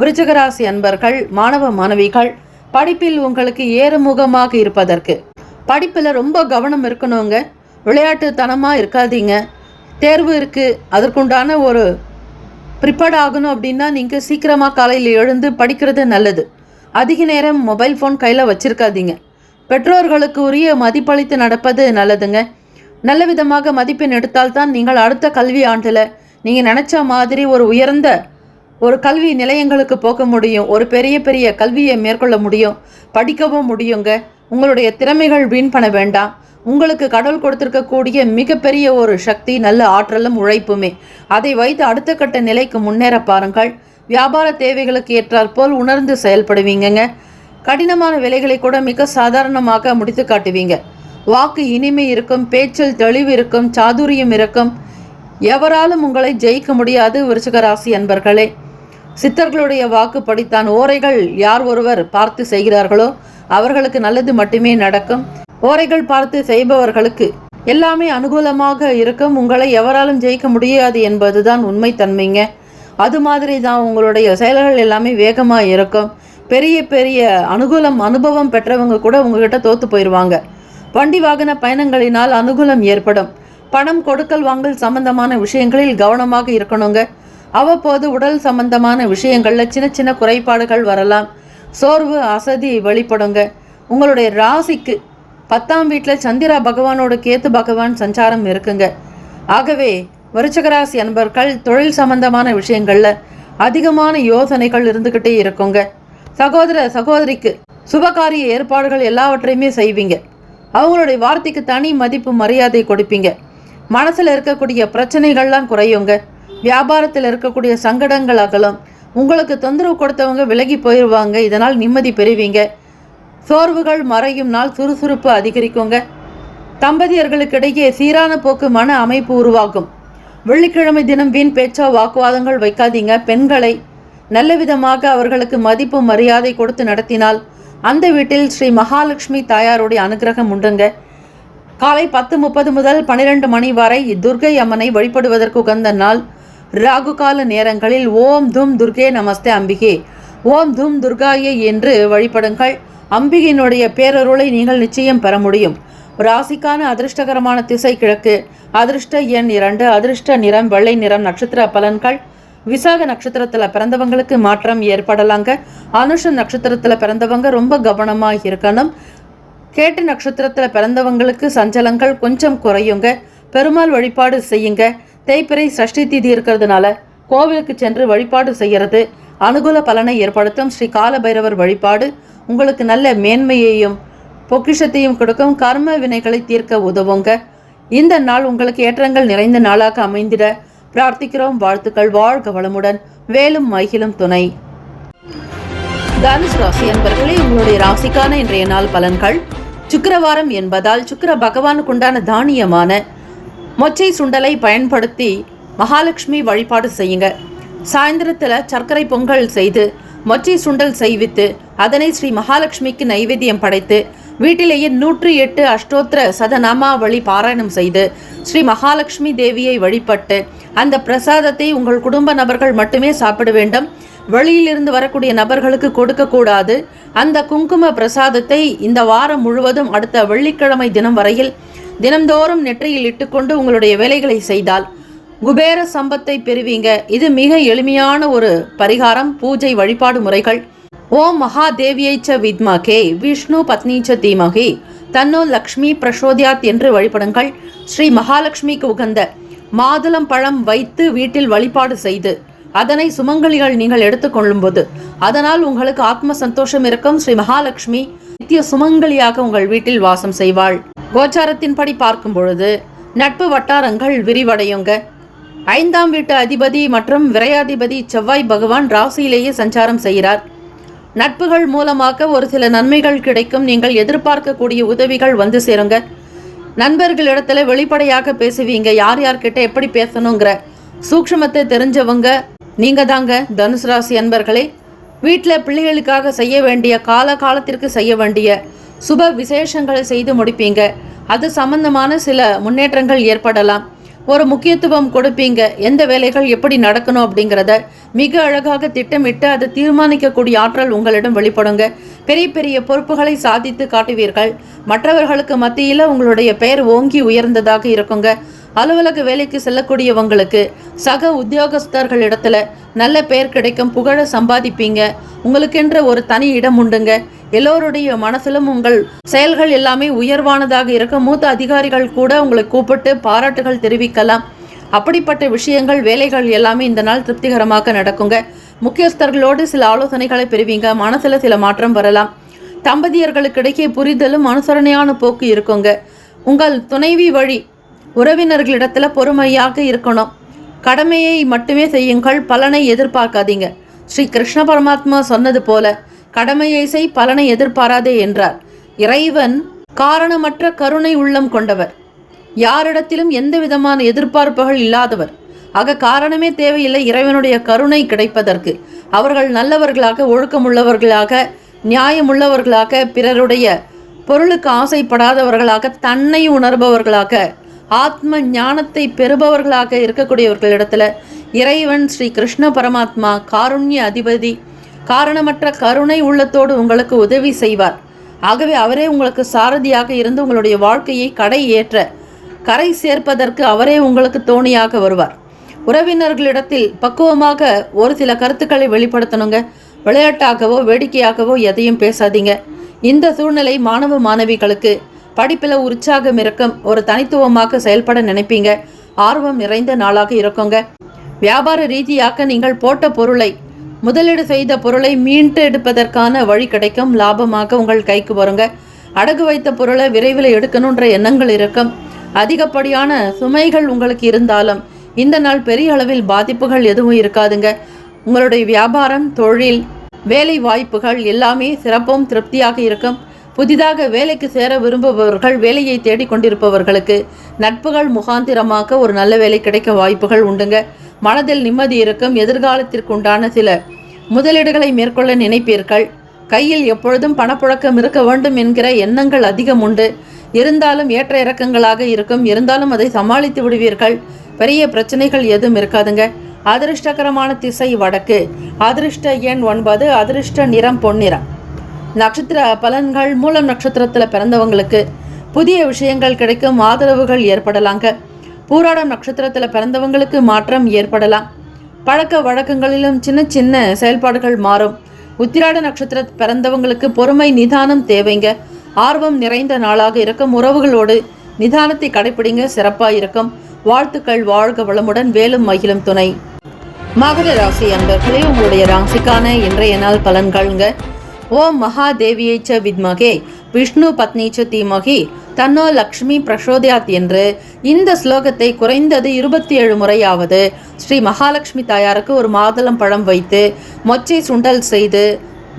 விருச்சிக ராசி அன்பர்கள், மாணவ மாணவிகள் படிப்பில் உங்களுக்கு ஏறுமுகமாக இருப்பதற்கு படிப்பில் ரொம்ப கவனம் இருக்கணுங்க. விளையாட்டுத்தனமாக இருக்காதீங்க. தேர்வு இருக்குது, அதற்குண்டான ஒரு ப்ரிப்பேர்ட் ஆகணும் அப்படின்னா நீங்கள் சீக்கிரமாக காலையில் எழுந்து படிக்கிறது நல்லது. அதிக நேரம் மொபைல் ஃபோன் கையில் வச்சுருக்காதீங்க. பெற்றோர்களுக்கு உரிய மதிப்பளித்து நடப்பது நல்லதுங்க. நல்ல விதமாக மதிப்பெண் எடுத்தால்தான் நீங்கள் அடுத்த கல்வி ஆண்டில் நீங்கள் நினச்ச மாதிரி ஒரு உயர்ந்த ஒரு கல்வி நிலையங்களுக்கு போக முடியும். ஒரு பெரிய பெரிய கல்வியை மேற்கொள்ள முடியும், படிக்கவும் முடியுங்க. உங்களுடைய திறமைகள் வீண் பண்ண வேண்டாம். உங்களுக்கு கடவுள் கொடுத்துருக்கக்கூடிய மிகப்பெரிய ஒரு சக்தி நல்ல ஆற்றலும் உழைப்புமே. அதை வைத்து அடுத்த கட்ட நிலைக்கு முன்னேற பாருங்கள். வியாபார தேவைகளுக்கு ஏற்றாற்போல் உணர்ந்து செயல்படுவீங்கங்க. கடினமான வேலைகளை கூட மிக சாதாரணமாக முடித்து காட்டுவீங்க. வாக்கு இனிமை இருக்கும், பேச்சில் தெளிவு இருக்கும், சாதுரியம் இருக்கும். எவராலும் உங்களை ஜெயிக்க முடியாது. விருச்சிக ராசி அன்பர்களே, சித்தர்களுடைய வாக்கு படித்தான். ஓரைகள் யார் ஒருவர் பார்த்து செய்கிறார்களோ அவர்களுக்கு நல்லது மட்டுமே நடக்கும். ஓரைகள் பார்த்து செய்பவர்களுக்கு எல்லாமே அனுகூலமாக இருக்கும். உங்களை எவராலும் ஜெயிக்க முடியாது என்பதுதான் உண்மை தன்மைங்க. அது மாதிரி தான் உங்களுடைய செயல்கள் எல்லாமே வேகமாக இருக்கும். பெரிய பெரிய அனுபவம் பெற்றவங்க கூட உங்ககிட்ட தோற்று போயிடுவாங்க. வண்டி வாகன பயணங்களினால் அனுகூலம் ஏற்படும். பணம் கொடுக்கல் வாங்கல் சம்பந்தமான விஷயங்களில் கவனமாக இருக்கணுங்க. அவ்வப்போது உடல் சம்பந்தமான விஷயங்களில் சின்ன சின்ன குறைபாடுகள் வரலாம். சோர்வு அசதி வெளிப்படுங்க. உங்களுடைய ராசிக்கு 10ஆம் வீட்டில் சந்திர பகவானோட கேத்து பகவான் சஞ்சாரம் இருக்குங்க. ஆகவே விருச்சிகராசி அன்பர்கள் தொழில் சம்பந்தமான விஷயங்களில் அதிகமான யோசனைகள் இருந்துக்கிட்டே இருக்குங்க. சகோதர சகோதரிக்கு சுபகாரிய ஏற்பாடுகள் எல்லாவற்றையுமே செய்வீங்க. அவங்களுடைய வார்த்தைக்கு தனி மதிப்பு மரியாதை கொடுப்பீங்க. மனசில் இருக்கக்கூடிய பிரச்சனைகள்லாம் குறையுங்க. வியாபாரத்தில் இருக்கக்கூடிய சங்கடங்கள் அகலும். உங்களுக்கு தொந்தரவு கொடுத்தவங்க விலகி போயிடுவாங்க. இதனால் நிம்மதி பெறுவீங்க. சோர்வுகள் மறையும் நாள் சுறுசுறுப்பு அதிகரிக்குங்க. தம்பதியர்களுக்கிடையே சீரான போக்கு மன அமைப்பு உருவாகும். வெள்ளிக்கிழமை தினம் வீண் பேச்சா வாக்குவாதங்கள் வைக்காதீங்க. பெண்களை நல்ல விதமாக அவர்களுக்கு மதிப்பு மரியாதை கொடுத்து நடத்தினால் அந்த வீட்டில் ஸ்ரீ மகாலட்சுமி தாயாருடைய அனுகிரகம் உண்டுங்க. காலை 10:30 முதல் 12 மணி வரை துர்கை அம்மனை வழிபடுவதற்கு உகந்த நாள். ராகு கால நேரங்களில் ஓம் தும் துர்கே நமஸ்தே அம்பிகே, ஓம் தும் துர்காயே என்று வழிபடுங்கள். அம்பிகையினுடைய பேரருளை நீங்கள் நிச்சயம் பெற முடியும். ராசிக்கான அதிர்ஷ்டகரமான திசை கிழக்கு. அதிர்ஷ்ட எண் 2. அதிர்ஷ்ட நிறம் வெள்ளை நிறம். நட்சத்திர பலன்கள். விசாக நட்சத்திரத்தில் பிறந்தவங்களுக்கு மாற்றம் ஏற்படலாங்க. அனுஷம் நட்சத்திரத்தில் பிறந்தவங்க ரொம்ப கவனமாக இருக்கணும். கேட்டு நட்சத்திரத்தில் பிறந்தவங்களுக்கு சஞ்சலங்கள் கொஞ்சம் குறையுங்க. பெருமாள் வழிபாடு செய்யுங்க. தேய்பிறை சஷ்டி திதி இருக்கிறதுனால கோவிலுக்கு சென்று வழிபாடு செய்கிறது அனுகூல பலனை ஏற்படுத்தும். ஸ்ரீ கால பைரவர் வழிபாடு உங்களுக்கு நல்ல மேன்மையையும் பொக்கிஷத்தையும் கொடுக்கும். கர்ம வினைகளை தீர்க்க உதவுங்க. இந்த நாள் உங்களுக்கு ஏற்றங்கள் நிறைந்த நாளாக அமைந்திட பிரார்த்திக்கிறோம். வாழ்த்துக்கள். வாழ்க வளமுடன். வேலும் மகிழும் துணை. தனுசு ராசி அன்பர்களே, உங்களுடைய ராசிக்கான இன்றைய நாள் பலன்கள். சுக்கிரவாரம் என்பதால் சுக்கிர பகவானுக்குண்டான தானியமான மொச்சை சுண்டலை பயன்படுத்தி மகாலட்சுமி வழிபாடு செய்யுங்க. சாயந்தரத்தில் சர்க்கரை பொங்கல் செய்து மொச்சை சுண்டல் செய்வித்து அதனை ஸ்ரீ மகாலட்சுமிக்கு நைவேத்தியம் படைத்து வீட்டிலேயே 108 அஷ்டோத்திர சதநாமாவளி பாராயணம் செய்து ஸ்ரீ மகாலட்சுமி தேவியை வழிபட்டு அந்த பிரசாதத்தை உங்கள் குடும்ப நபர்கள் மட்டுமே சாப்பிட வேண்டும். வெளியிலிருந்து வரக்கூடிய நபர்களுக்கு கொடுக்கக்கூடாது. அந்த குங்கும பிரசாதத்தை இந்த வாரம் முழுவதும் அடுத்த வெள்ளிக்கிழமை தினம் வரையில் தினந்தோறும் நெற்றியில் இட்டுக்கொண்டு உங்களுடைய வேலைகளை செய்தால் குபேர சம்பத்தை பெறுவீங்க. இது மிக எளிமையான ஒரு பரிகாரம். பூஜை வழிபாடு முறைகள். ஓம் மகாதேவியை ச வித்மகே விஷ்ணு பத்னீச்ச தீமகி தன்னோ லக்ஷ்மி பிரசோதியாத் என்று வழிபடுங்கள். ஸ்ரீ மகாலட்சுமிக்கு உகந்த மாதுளம் பழம் வைத்து வீட்டில் வழிபாடு செய்து அதனை சுமங்கலிகள் நீங்கள் எடுத்துக்கொள்ளும்போது அதனால் உங்களுக்கு ஆத்ம சந்தோஷம் இருக்கும். ஸ்ரீ மகாலட்சுமி நித்திய சுமங்கலியாக உங்கள் வீட்டில் வாசம் செய்வாள். கோச்சாரத்தின்படி பார்க்கும் பொழுது நட்பு வட்டாரங்கள் விரிவடையுங்க. 5ஆம் வீட்டு அதிபதி மற்றும் விரையாதிபதி செவ்வாய் பகவான் ராசியிலேயே சஞ்சாரம் செய்கிறார். நட்புகள் மூலமாக ஒரு சில நன்மைகள் கிடைக்கும். நீங்கள் எதிர்பார்க்கக்கூடிய உதவிகள் வந்து சேருங்க. நண்பர்களிடத்துல வெளிப்படையாக பேசுவீங்க. யார் யார்கிட்ட எப்படி பேசணுங்கிற சூக்ஷ்மத்தை தெரிஞ்சவங்க நீங்க தாங்க. தனுசு ராசி அன்பர்களே, வீட்டில் பிள்ளைகளுக்காக செய்ய வேண்டிய காலத்திற்கு செய்ய வேண்டிய சுப விசேஷங்களை செய்து முடிப்பீங்க. அது சம்பந்தமான சில முன்னேற்றங்கள் ஏற்படலாம். ஒரு முக்கியத்துவம் கொடுப்பீங்க. எந்த வேலைகள் எப்படி நடக்கணும் அப்படிங்கிறத மிக அழகாக திட்டமிட்டு அதை தீர்மானிக்கக்கூடிய ஆற்றல் உங்களிடம் வெளிப்படுங்க. பெரிய பெரிய பொறுப்புகளை சாதித்து காட்டுவீர்கள். மற்றவர்களுக்கு மத்தியில் உங்களுடைய பெயர் ஓங்கி உயர்ந்ததாக இருக்குங்க. அலுவலக வேலைக்கு செல்லக்கூடியவங்களுக்கு சக உத்தியோகஸ்தர்களிடத்துல நல்ல பெயர் கிடைக்கும். புகழ சம்பாதிப்பீங்க. உங்களுக்கென்ற ஒரு தனி இடம் உண்டுங்க. எல்லோருடைய மனசிலும் உங்கள் செயல்கள் எல்லாமே உயர்வானதாக இருக்க மூத்த அதிகாரிகள் கூட உங்களை கூப்பிட்டு பாராட்டுகள் தெரிவிக்கலாம். அப்படிப்பட்ட விஷயங்கள் வேலைகள் எல்லாமே இந்த நாள் திருப்திகரமாக நடக்குங்க. முக்கியஸ்தர்களோடு சில ஆலோசனைகளை பெறுவீங்க. மனசில் சில மாற்றம் வரலாம். தம்பதியர்களுக்கிடையே புரிதலும் அனுசரணையான போக்கு இருக்குங்க. உங்கள் துணைவி வழி உறவினர்களிடத்துல பொறுமையாக இருக்கணும். கடமையை மட்டுமே செய்யுங்கள். பலனை எதிர்பார்க்காதீங்க. ஸ்ரீ கிருஷ்ண பரமாத்மா சொன்னது போல கடமையை செய், பலனை எதிர்பாராதே என்றார். இறைவன் காரணமற்ற கருணை உள்ளம் கொண்டவர். யாரிடத்திலும் எந்த விதமான எதிர்பார்ப்புகள் இல்லாதவர். ஆக காரணமே தேவையில்லை இறைவனுடைய கருணை கிடைப்பதற்கு. அவர்கள் நல்லவர்களாக, ஒழுக்கமுள்ளவர்களாக, நியாயமுள்ளவர்களாக, பிறருடைய பொருளுக்கு ஆசைப்படாதவர்களாக, தன்னை உணர்பவர்களாக, ஆத்ம ஞானத்தை பெறுபவர்களாக இருக்கக்கூடியவர்களிடத்துல இறைவன் ஸ்ரீ கிருஷ்ண பரமாத்மா காருண்ய அதிபதி காரணமற்ற கருணை உள்ளத்தோடு உங்களுக்கு உதவி செய்வார். ஆகவே அவரே உங்களுக்கு சாரதியாக இருந்து உங்களுடைய வாழ்க்கையை கரை சேர்ப்பதற்கு அவரே உங்களுக்கு தோணியாக வருவார். உறவினர்களிடத்தில் பக்குவமாக ஒரு சில கருத்துக்களை வெளிப்படுத்தணுங்க. விளையாட்டாகவோ வேடிக்கையாகவோ எதையும் பேசாதீங்க. இந்த சூழ்நிலை மாணவ மாணவிகளுக்கு படிப்பில் உற்சாகம் இருக்கும், ஒரு தனித்துவமாக செயல்பட நினைப்பீங்க. ஆர்வம் நிறைந்த நாளாக இருக்குங்க. வியாபார ரீதியாக நீங்கள் போட்ட பொருளை, முதலீடு செய்த பொருளை மீண்டு எடுப்பதற்கான வழி கிடைக்கும். லாபமாக உங்கள் கைக்கு வருங்க. அடகு வைத்த பொருளை விரைவில் எடுக்கணுன்ற எண்ணங்கள் இருக்கும். அதிகப்படியான சுமைகள் உங்களுக்கு இருந்தாலும் இந்த நாள் பெரிய அளவில் பாதிப்புகள் எதுவும் இருக்காதுங்க. உங்களுடைய வியாபாரம், தொழில், வேலை வாய்ப்புகள் எல்லாமே சிறப்பும் திருப்தியாக இருக்கும். புதிதாக வேலைக்கு சேர விரும்புபவர்கள், வேலையை தேடிக்கொண்டிருப்பவர்களுக்கு நட்புகள் முகாந்திரமாக ஒரு நல்ல வேலை கிடைக்க வாய்ப்புகள் உண்டுங்க. மனதில் நிம்மதி இருக்கும். எதிர்காலத்திற்குண்டான சில முதலீடுகளை மேற்கொள்ள நினைப்பீர்கள். கையில் எப்பொழுதும் பணப்புழக்கம் இருக்க வேண்டும் என்கிற எண்ணங்கள் அதிகம் உண்டு. இருந்தாலும் ஏற்ற இறக்கங்களாக இருக்கும். இருந்தாலும் அதை சமாளித்து விடுவீர்கள். பெரிய பிரச்சனைகள் எதுவும் இருக்காதுங்க. அதிர்ஷ்டகரமான திசை வடக்கு. அதிர்ஷ்ட எண் 9. அதிர்ஷ்ட நிறம் பொன்னிறம். நட்சத்திர பலன்கள். மூலம் நட்சத்திரத்தில் பிறந்தவங்களுக்கு புதிய விஷயங்கள் கிடைக்கும். ஆதரவுகள் ஏற்படலாங்க. பூராடம் நட்சத்திரத்தில் பிறந்தவங்களுக்கு மாற்றம் ஏற்படலாம். பழக்க வழக்கங்களிலும் சின்ன சின்ன செயல்பாடுகள் மாறும். உத்திராட நட்சத்திர பிறந்தவங்களுக்கு பொறுமை, நிதானம் தேவைங்க. ஆர்வம் நிறைந்த நாளாக இருக்கும். உறவுகளோடு நிதானத்தை கடைப்பிடிங்க, சிறப்பாக இருக்கும். வாழ்த்துக்கள். வாழ்க வளமுடன். வேலும் மகிழும் துணை. மகர ராசி அன்பர்களே, உங்களுடைய ராசிக்கான இன்றைய நாள் பலன்கள்ங்க. ஓம் மகாதேவியை ச வித்மகே விஷ்ணு பத்னீச்ச தீமகி தன்னோ லக்ஷ்மி பிரசோதயாத் என்று இந்த ஸ்லோகத்தை குறைந்தது 27 முறையாவது ஸ்ரீ மகாலட்சுமி தாயாருக்கு ஒரு மாதுளம் பழம் வைத்து மொச்சை சுண்டல் செய்து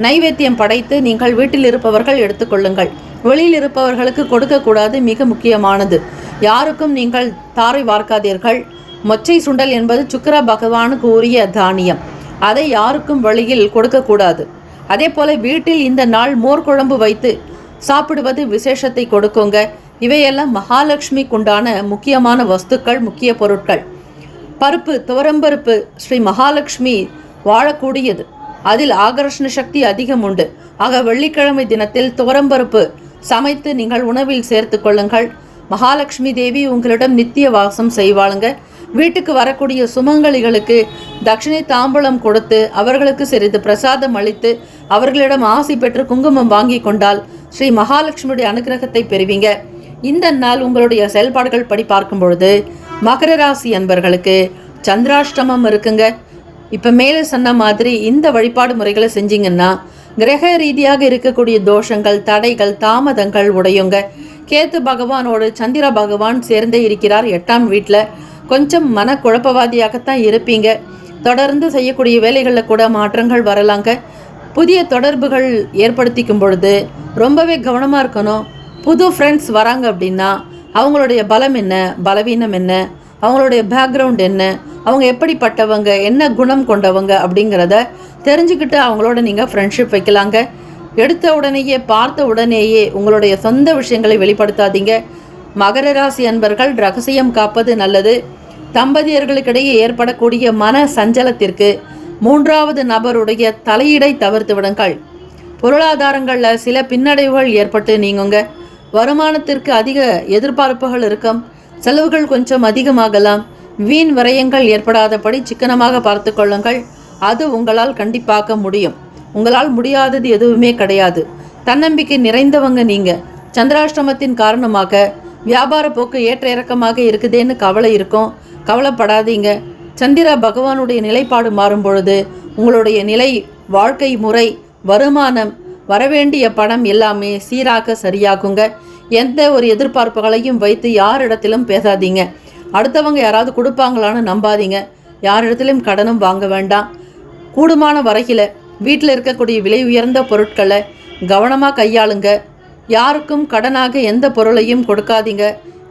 நைவேத்தியம் படைத்து நீங்கள் வீட்டில் இருப்பவர்கள் எடுத்துக்கொள்ளுங்கள். வெளியில் இருப்பவர்களுக்கு கொடுக்கக்கூடாது, மிக முக்கியமானது. யாருக்கும் நீங்கள் தாரை வார்க்காதீர்கள். மொச்சை சுண்டல் என்பது சுக்கிர பகவானுக்கு உரிய தானியம். அதை யாருக்கும் வெளியில் கொடுக்கக்கூடாது. அதே போல வீட்டில் இந்த நாள் மோர் குழம்பு வைத்து சாப்பிடுவது விசேஷத்தை கொடுக்குங்க. இவையெல்லாம் மகாலட்சுமிக்குண்டான முக்கியமான வஸ்துக்கள், முக்கிய பொருட்கள். பருப்பு, துவரம்பருப்பு ஸ்ரீ மகாலட்சுமி வாழக்கூடியது. அதில் ஆகர்ஷண சக்தி அதிகம் உண்டு. ஆக வெள்ளிக்கிழமை தினத்தில் துவரம்பருப்பு சமைத்து நீங்கள் உணவில் சேர்த்து கொள்ளுங்கள். மகாலட்சுமி தேவி உங்களிடம் நித்திய வாசம் செய்வாளுங்க. வீட்டுக்கு வரக்கூடிய சுமங்கலிகளுக்கு தட்சிணை தாம்பூலம் கொடுத்து அவர்களுக்கு சிறிது பிரசாதம் அளித்து அவர்களிடம் ஆசி பெற்று குங்குமம் வாங்கி கொண்டால் ஸ்ரீ மகாலட்சுமியுடைய அனுகிரகத்தை பெறுவீங்க. இந்த நாள் உங்களுடைய செயல்பாடுகள் படி பார்க்கும் பொழுது மகர ராசி அன்பர்களுக்கு சந்திராஷ்டமம் இருக்குங்க. இப்போ மேலே சொன்ன மாதிரி இந்த வழிபாடு முறைகளை செஞ்சிங்கன்னா கிரக ரீதியாக இருக்கக்கூடிய தோஷங்கள், தடைகள், தாமதங்கள் உடையுங்க. கேத்து பகவானோடு சந்திர பகவான் சேர்ந்தே இருக்கிறார் 8ஆம் வீட்டில். கொஞ்சம் மனக்குழப்பவாதியாகத்தான் இருப்பீங்க. தொடர்ந்து செய்யக்கூடிய வேலைகளில் கூட மாற்றங்கள் வரலாங்க. புதிய தொடர்புகள் ஏற்படுத்திக்கும் பொழுது ரொம்பவே கவனமாக இருக்கணும். புது ஃப்ரெண்ட்ஸ் வராங்க அப்படின்னா அவங்களுடைய பலம் என்ன, பலவீனம் என்ன, அவங்களுடைய பேக்ரவுண்ட் என்ன, அவங்க எப்படிப்பட்டவங்க, என்ன குணம் கொண்டவங்க அப்படிங்கிறத தெரிஞ்சுக்கிட்டு அவங்களோட நீங்கள் ஃப்ரெண்ட்ஷிப் வைக்கலாங்க. எடுத்த உடனேயே, பார்த்த உடனேயே உங்களுடைய சொந்த விஷயங்களை வெளிப்படுத்தாதீங்க. மகர ராசி அன்பர்கள் ரகசியம் காப்பது நல்லது. தம்பதியர்களுக்கிடையே ஏற்படக்கூடிய மன சஞ்சலத்திற்கு 3வது நபருடைய தலையீடை தவிர்த்து விடுங்கள். பொருளாதாரங்களில் சில பின்னடைவுகள் ஏற்பட்டு நீங்குங்க. வருமானத்திற்கு அதிக எதிர்பார்ப்புகள் இருக்கும். செலவுகள் கொஞ்சம் அதிகமாகலாம். வீண் விரயங்கள் ஏற்படாதபடி சிக்கனமாக பார்த்து கொள்ளுங்கள். அது உங்களால் கண்டிப்பாக முடியும். உங்களால் முடியாதது எதுவுமே கிடையாது. தன்னம்பிக்கை நிறைந்தவங்க நீங்க. சந்திராஷ்டமத்தின் காரணமாக வியாபார போக்கு ஏற்ற இறக்கமாக இருக்குதேன்னு கவலை இருக்கும். கவலைப்படாதீங்க. சந்திர பகவானுடைய நிலைப்பாடு மாறும் பொழுது உங்களுடைய நிலை, வாழ்க்கை முறை, வருமானம், வரவேண்டிய பணம் எல்லாமே சீராக சரியாகுங்க. எந்த ஒரு எதிர்பார்ப்புகளையும் வைத்து யாரிடத்திலும் பேசாதீங்க. அடுத்தவங்க யாராவது கொடுப்பாங்களான்னு நம்பாதீங்க. யாரிடத்திலும் கடனும் வாங்க வேண்டாம். கூடுமான வரையில் வீட்டில் இருக்கக்கூடிய விலை உயர்ந்த பொருட்களை கவனமாக கையாளுங்க. யாருக்கும் கடனாக எந்த பொருளையும் கொடுக்காதீங்க.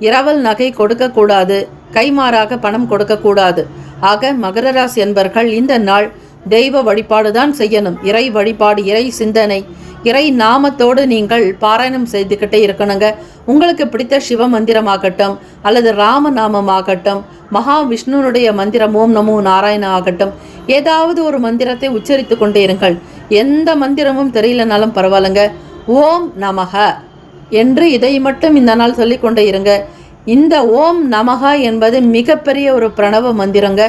இரவல் நகை கொடுக்கக்கூடாது. கைமாறாக பணம் கொடுக்கக்கூடாது. ஆக மகர ராசி என்பர்கள் இந்த நாள் தெய்வ வழிபாடு தான் செய்யணும். இறை வழிபாடு, இறை சிந்தனை, இறை நாமத்தோடு நீங்கள் பாராயணம் செய்துக்கிட்டே இருக்கணுங்க. உங்களுக்கு பிடித்த சிவ மந்திரமாகட்டும் அல்லது ராம நாமமாகட்டும், மகாவிஷ்ணுனுடைய மந்திரம் ஓம் நமோ நாராயண ஆகட்டும், ஏதாவது ஒரு மந்திரத்தை உச்சரித்து கொண்டே இருங்கள். எந்த மந்திரமும் தெரியலனாலும் பரவாயில்லைங்க, ஓம் நமக என்று இதை மட்டும் இந்த நாள் சொல்லிக்கொண்டே இருங்க. இந்த ஓம் நமக என்பது மிகப்பெரிய ஒரு பிரணவ மந்திரங்க.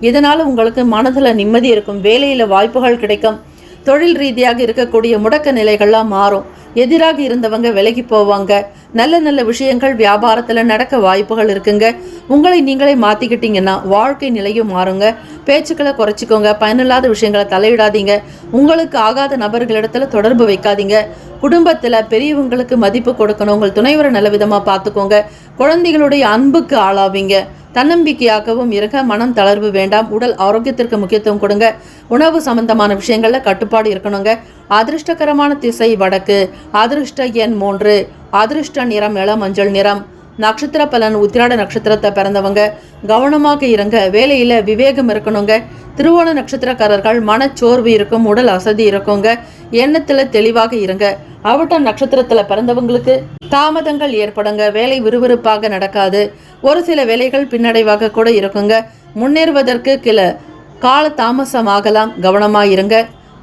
இதனால் உங்களுக்கு மனதில் நிம்மதி இருக்கும், வேலையில் வாய்ப்புகள் கிடைக்கும், தொழில் ரீதியாக இருக்கக்கூடிய முடக்க நிலைகள்லாம் மாறும், எதிராக இருந்தவங்க விலகி போவாங்க, நல்ல நல்ல விஷயங்கள் வியாபாரத்தில் நடக்க வாய்ப்புகள் இருக்குங்க. உங்களை நீங்களே மாற்றிக்கிட்டீங்கன்னா வாழ்க்கை நிலையும் மாறுங்க. பேச்சுக்களை குறைச்சிக்கோங்க, பயனில்லாத விஷயங்களை தலையிடாதீங்க, உங்களுக்கு ஆகாத நபர்களிடத்துல தொடர்பு வைக்காதீங்க. குடும்பத்தில் பெரியவங்களுக்கு மதிப்பு கொடுக்கணும், உங்கள் துணைவரை நல்ல விதமாக பார்த்துக்கோங்க. குழந்தைகளுடைய அன்புக்கு ஆளாவீங்க. தன்னம்பிக்கையாகவும் இருக்க, மனம் தளர்வு வேண்டாம். உடல் ஆரோக்கியத்திற்கு முக்கியத்துவம் கொடுங்க. உணவு சம்பந்தமான விஷயங்கள்ல கட்டுப்பாடு இருக்கணுங்க. அதிர்ஷ்டகரமான திசை வடக்கு, அதிர்ஷ்ட எண் 3, அதிர்ஷ்ட நிறம் இளம் மஞ்சள் நிறம். நட்சத்திர பலன் உத்திராட நட்சத்திரத்தை பிறந்தவங்க கவனமாக இருங்க. வேலையில் விவேகம் இருக்கணுங்க. திருவோண நட்சத்திரக்காரர்கள் மனச்சோர்வு இருக்கும், உடல் அசதி இருக்குங்க. எண்ணத்தில் தெளிவாக இருங்க. அவிட்டம் நட்சத்திரத்தில் பிறந்தவங்களுக்கு தாமதங்கள் ஏற்படுங்க. வேலை விறுவிறுப்பாக நடக்காது. ஒரு சில வேலைகள் பின்னடைவாக கூட இருக்குங்க. முன்னேறுவதற்கு சில கால தாமசமாகலாம், கவனமாக இருங்க.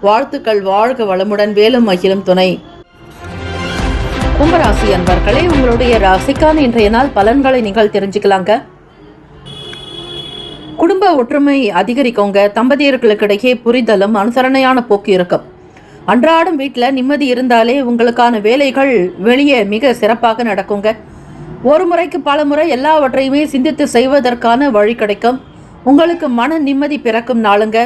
வாழ்த்துக்கள். வாழ்க வளமுடன். வேலும் மகிழும் துணை. கும்பராசி அன்பர்களே, உங்களுடைய ராசிக்கான இன்றைய நாள் பலன்களை நீங்கள் தெரிஞ்சுக்கலாங்க. குடும்ப ஒற்றுமை அதிகரிக்கோங்க. தம்பதியர்களுக்கிடையே புரிதலும் அனுசரணையான போக்கு இருக்கும். அன்றாடம் வீட்டில் நிம்மதி இருந்தாலே உங்களுக்கான வேலைகள் வெளியே மிக சிறப்பாக நடக்குங்க. ஒரு முறைக்கு பல முறை எல்லாவற்றையுமே சிந்தித்து செய்வதற்கான வழி கிடைக்கும். உங்களுக்கு மன நிம்மதி பிறக்கும் நாளுங்க.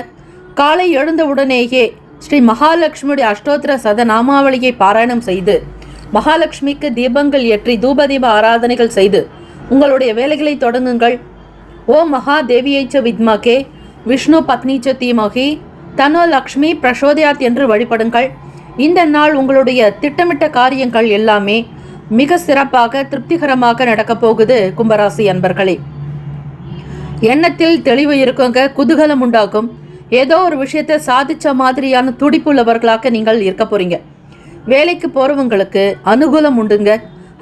காலை எழுந்தவுடனேயே ஸ்ரீ மகாலட்சுமியுடைய அஷ்டோத்திர சதநாமாவளியை பாராயணம் செய்து, மகாலட்சுமிக்கு தீபங்கள் ஏற்றி தூபதீப ஆராதனைகள் செய்து உங்களுடைய வேலைகளை தொடங்குங்கள். ஓம் மகாதேவியைச்ச வித்மகே விஷ்ணு பத்னிச்ச தீமகி தனோ லக்ஷ்மி பிரசோதயாத் என்று வழிபடுங்கள். இந்த நாள் உங்களுடைய திட்டமிட்ட காரியங்கள் எல்லாமே மிக சிறப்பாக திருப்திகரமாக நடக்கப் போகுது. கும்பராசி அன்பர்களே, எண்ணத்தில் தெளிவு இருக்குங்க. குதூகலம் உண்டாகும். ஏதோ ஒரு விஷயத்தை சாதிச்ச மாதிரியான துடிப்புள்ளவர்களாக நீங்கள் இருக்க போறீங்க. வேலைக்கு போறவங்களுக்கு அனுகூலம் உண்டுங்க.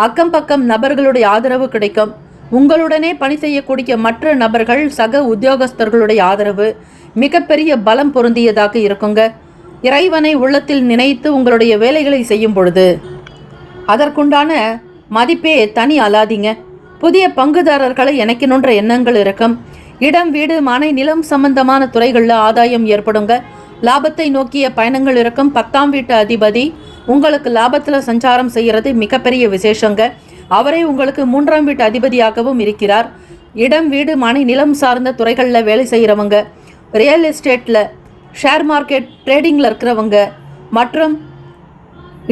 அக்கம் பக்கம் நபர்களுடைய ஆதரவு கிடைக்கும். உங்களுடனே பணி செய்யக்கூடிய மற்ற நபர்கள், சக உத்தியோகஸ்தர்களுடைய ஆதரவு மிகப்பெரிய பலம் பொருந்தியதாக இருக்குங்க. இறைவனை உள்ளத்தில் நினைத்து உங்களுடைய வேலைகளை செய்யும் பொழுது அதற்குண்டான மதிப்பே தனி அலாதீங்க. புதிய பங்குதாரர்களை இணைக்கணுன்ற எண்ணங்கள் இருக்கும். இடம், வீடு, மனை, நிலம் சம்பந்தமான துறைகளில் ஆதாயம் ஏற்படுங்க. லாபத்தை நோக்கிய பயணங்கள் இருக்கும். 10ஆம் வீட்டு அதிபதி உங்களுக்கு லாபத்தில் சஞ்சாரம் செய்கிறது மிகப்பெரிய விசேஷங்க. அவரே உங்களுக்கு 3ஆம் வீட்டு அதிபதியாகவும் இருக்கிறார். இடம், வீடு, மனை, நிலம் சார்ந்த துறைகளில் வேலை செய்கிறவங்க, ரியல் எஸ்டேட்டில், ஷேர் மார்க்கெட், ட்ரேடிங்கில் இருக்கிறவங்க மற்றும்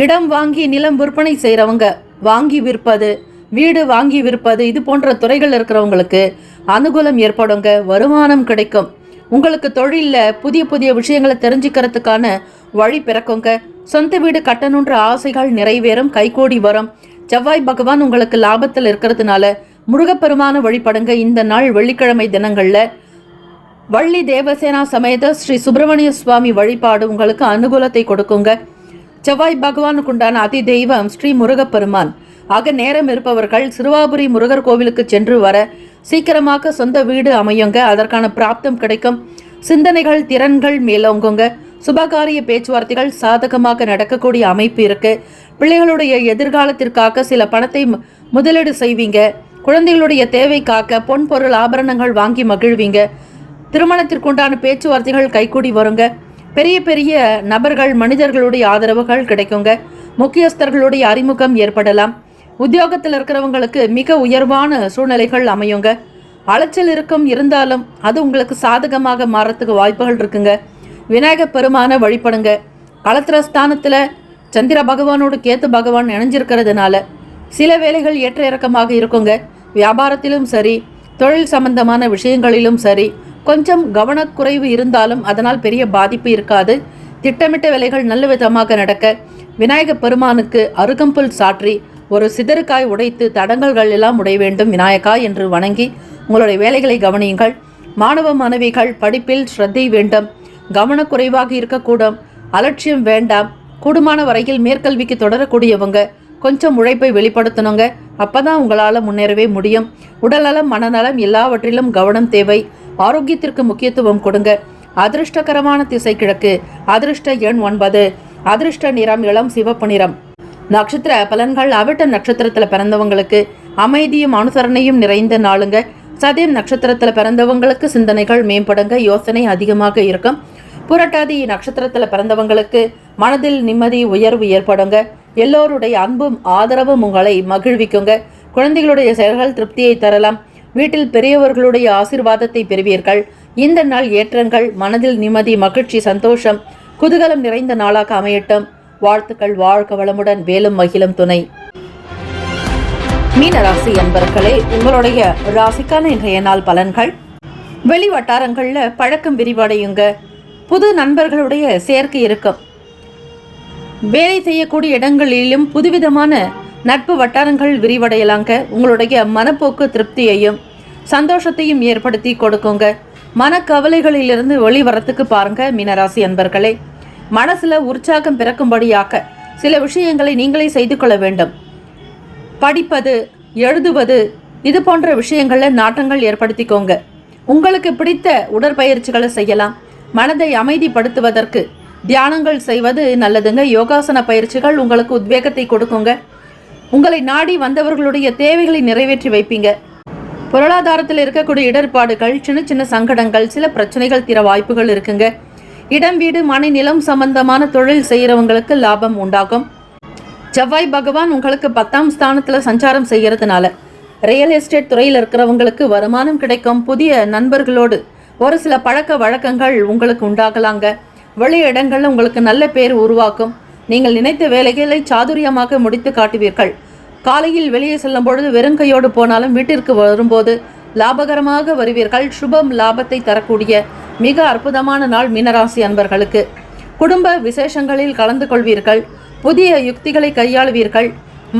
இடம் வாங்கி நிலம் விற்பனை செய்கிறவங்க, வாங்கி விற்பது, வீடு வாங்கி விற்பது, இது போன்ற துறைகள் இருக்கிறவங்களுக்கு அனுகூலம் ஏற்படுங்க. வருமானம் கிடைக்கும். உங்களுக்கு தொழிலில் புதிய புதிய விஷயங்களை தெரிஞ்சுக்கிறதுக்கான வழி பிறக்குங்க. சொந்த வீடு கட்டணுன்ற ஆசைகள் நிறைவேறும், கைகூடி வரும். செவ்வாய் பகவான் உங்களுக்கு லாபத்தில் இருக்கிறதுனால முருகப்பெருமான வழிபடுங்க. இந்த நாள் வெள்ளிக்கிழமை தினங்களில் வள்ளி தேவசேனா சமேத ஸ்ரீ சுப்பிரமணிய சுவாமி வழிபாடு உங்களுக்கு அனுகூலத்தை கொடுக்குங்க. செவ்வாய் பகவானுக்கு உண்டான அதி தெய்வம் ஸ்ரீ முருகப்பெருமான். ஆக நேரம் இருப்பவர்கள் சிறுவாபுரி முருகர் கோவிலுக்கு சென்று வர சீக்கிரமாக சொந்த வீடு அமையுங்க. அதற்கான பிராப்தம் கிடைக்கும். சிந்தனைகள், திறன்கள் மேலோங்குங்க. சுபகாரிய பேச்சுவார்த்தைகள் சாதகமாக நடக்கக்கூடிய அமைப்பு இருக்கு. பிள்ளைகளுடைய எதிர்காலத்திற்காக சில பணத்தை முதலீடு செய்வீங்க. குழந்தைகளுடைய தேவைக்காக பொன் பொருள் ஆபரணங்கள் வாங்கி மகிழ்வீங்க. திருமணத்திற்குண்டான பேச்சுவார்த்தைகள் கைகூடி வருங்க. பெரிய பெரிய நபர்கள், மனிதர்களுடைய ஆதரவுகள் கிடைக்குங்க. முக்கியஸ்தர்களுடைய அறிமுகம் ஏற்படலாம். உத்தியோகத்தில் இருக்கிறவங்களுக்கு மிக உயர்வான சூழ்நிலைகள் அமையுங்க. அலைச்சல் இருக்கும், இருந்தாலும் அது உங்களுக்கு சாதகமாக மாறத்துக்கு வாய்ப்புகள் இருக்குங்க. விநாயகப் பெருமான வழிபடுங்க. களத்திரஸ்தானத்தில் சந்திர பகவானோடு கேத்து பகவான் இணைஞ்சிருக்கிறதுனால சில வேலைகள் ஏற்ற இறக்கமாக இருக்குங்க. வியாபாரத்திலும் சரி, தொழில் சம்பந்தமான விஷயங்களிலும் சரி, கொஞ்சம் கவனக்குறைவு இருந்தாலும் அதனால் பெரிய பாதிப்பு இருக்காது. திட்டமிட்ட வேலைகள் நல்ல விதமாக நடக்க விநாயகப் பெருமானுக்கு அருகம்புல் சாற்றி ஒரு சிதறுக்காய் உடைத்து தடங்கல்கள் எல்லாம் உடைய வேண்டும் விநாயகா என்று வணங்கி உங்களுடைய வேலைகளை கவனியுங்கள். மாணவ மாணவிகள் படிப்பில் ஸ்ரத்தை வேண்டும். கவனக்குறைவாக இருக்கக்கூடும். அலட்சியம் வேண்டாம். கூடுமான வரையில் மேற்கல்விக்கு தொடரக்கூடியவங்க கொஞ்சம் உழைப்பை வெளிப்படுத்தணுங்க. அப்பதான் உங்களால் முன்னேறவே முடியும். உடல்நலம், மனநலம் எல்லாவற்றிலும் கவனம் தேவை. ஆரோக்கியத்திற்கு முக்கியத்துவம் கொடுங்க. அதிர்ஷ்டகரமான திசை கிழக்கு. அதிர்ஷ்ட எண் 9. அதிர்ஷ்ட நிறம் இளம் சிவப்பு நிறம். நட்சத்திர பலன்கள். அவிட்டம் நட்சத்திரத்தில் பிறந்தவங்களுக்கு அமைதியும் அனுசரணையும் நிறைந்த நாளுங்க. சதயம் நட்சத்திரத்தில் பிறந்தவங்களுக்கு சிந்தனைகள் மேம்படுங்க. யோசனை அதிகமாக இருக்கும். புரட்டாதி நட்சத்திரத்தில் பிறந்தவங்களுக்கு மனதில் நிம்மதி, உயர்வு ஏற்படுங்க. எல்லோருடைய அன்பும் ஆதரவும் உங்களை மகிழ்விக்குங்க. குழந்தைகளுடைய செயல்கள் திருப்தியை தரலாம். வீட்டில் பெரியவர்களுடைய ஆசீர்வாதத்தை பெறுவீர்கள். இந்த நாள் ஏற்றங்கள், மனதில் நிம்மதி, மகிழ்ச்சி, சந்தோஷம், குதூகலம் நிறைந்த நாளாக அமையட்டும். வாழ்த்துக்கள். வாழ்க வளமுடன். வேலும் மகிழும் துணை. மீனராசி அன்பர்களே, உங்களுடைய ராசிக்கான இன்றைய நாள் பலன்கள். வெளி வட்டாரங்கள்ல பழக்கம் விரிவடையுங்க. புது நண்பர்களுடைய சேர்க்கை இருக்கும். வேலை செய்யக்கூடிய இடங்களிலும் புதுவிதமான நட்பு வட்டாரங்கள் விரிவடையலாங்க. உங்களுடைய மனப்போக்கு திருப்தியையும் சந்தோஷத்தையும் ஏற்படுத்தி கொடுக்குங்க. மனக்கவலைகளிலிருந்து வெளிவரத்துக்கு பாருங்க மீனராசி அன்பர்களே. மனசுல உற்சாகம் பிறக்கும்படியாக சில விஷயங்களை நீங்களே செய்து கொள்ள வேண்டும். படிப்பது, எழுதுவது, இது போன்ற விஷயங்களில் நாட்டங்கள் ஏற்படுத்திக்கோங்க. உங்களுக்கு பிடித்த உடற்பயிற்சிகளை செய்யலாம். மனதை அமைதிப்படுத்துவதற்கு தியானங்கள் செய்வது நல்லதுங்க. யோகாசன பயிற்சிகள் உங்களுக்கு உத்வேகத்தை கொடுக்குங்க. உங்களை நாடி வந்தவர்களுடைய தேவைகளை நிறைவேற்றி வைப்பீங்க. பொருளாதாரத்தில் இருக்கக்கூடிய இடர்பாடுகள், சின்ன சின்ன சங்கடங்கள், சில பிரச்சனைகள் தீர வாய்ப்புகள் இருக்குங்க. இடம், வீடு, மனை, நிலம் சம்பந்தமான தொழில் செய்கிறவங்களுக்கு லாபம் உண்டாகும். செவ்வாய் பகவான் உங்களுக்கு 10ஆம் ஸ்தானத்தில் சஞ்சாரம் செய்கிறதுனால ரியல் எஸ்டேட் துறையில் இருக்கிறவங்களுக்கு வருமானம் கிடைக்கும். புதிய நண்பர்களோடு ஒரு சில பழக்க வழக்கங்கள் உங்களுக்கு உண்டாகலாங்க. வெளி இடங்களில் உங்களுக்கு நல்ல பேர் உருவாக்கும். நீங்கள் நினைத்த வேலைகளை சாதுரியமாக முடித்து காட்டுவீர்கள். காலையில் வெளியே செல்லும் பொழுது வெறுங்கையோடு போனாலும் வீட்டிற்கு வரும்போது லாபகரமாக வருவீர்கள். சுபம் லாபத்தை தரக்கூடிய மிக அற்புதமான நாள் மீனராசி அன்பர்களுக்கு. குடும்ப விசேஷங்களில் கலந்து கொள்வீர்கள். புதிய யுக்திகளை கையாளுவீர்கள்.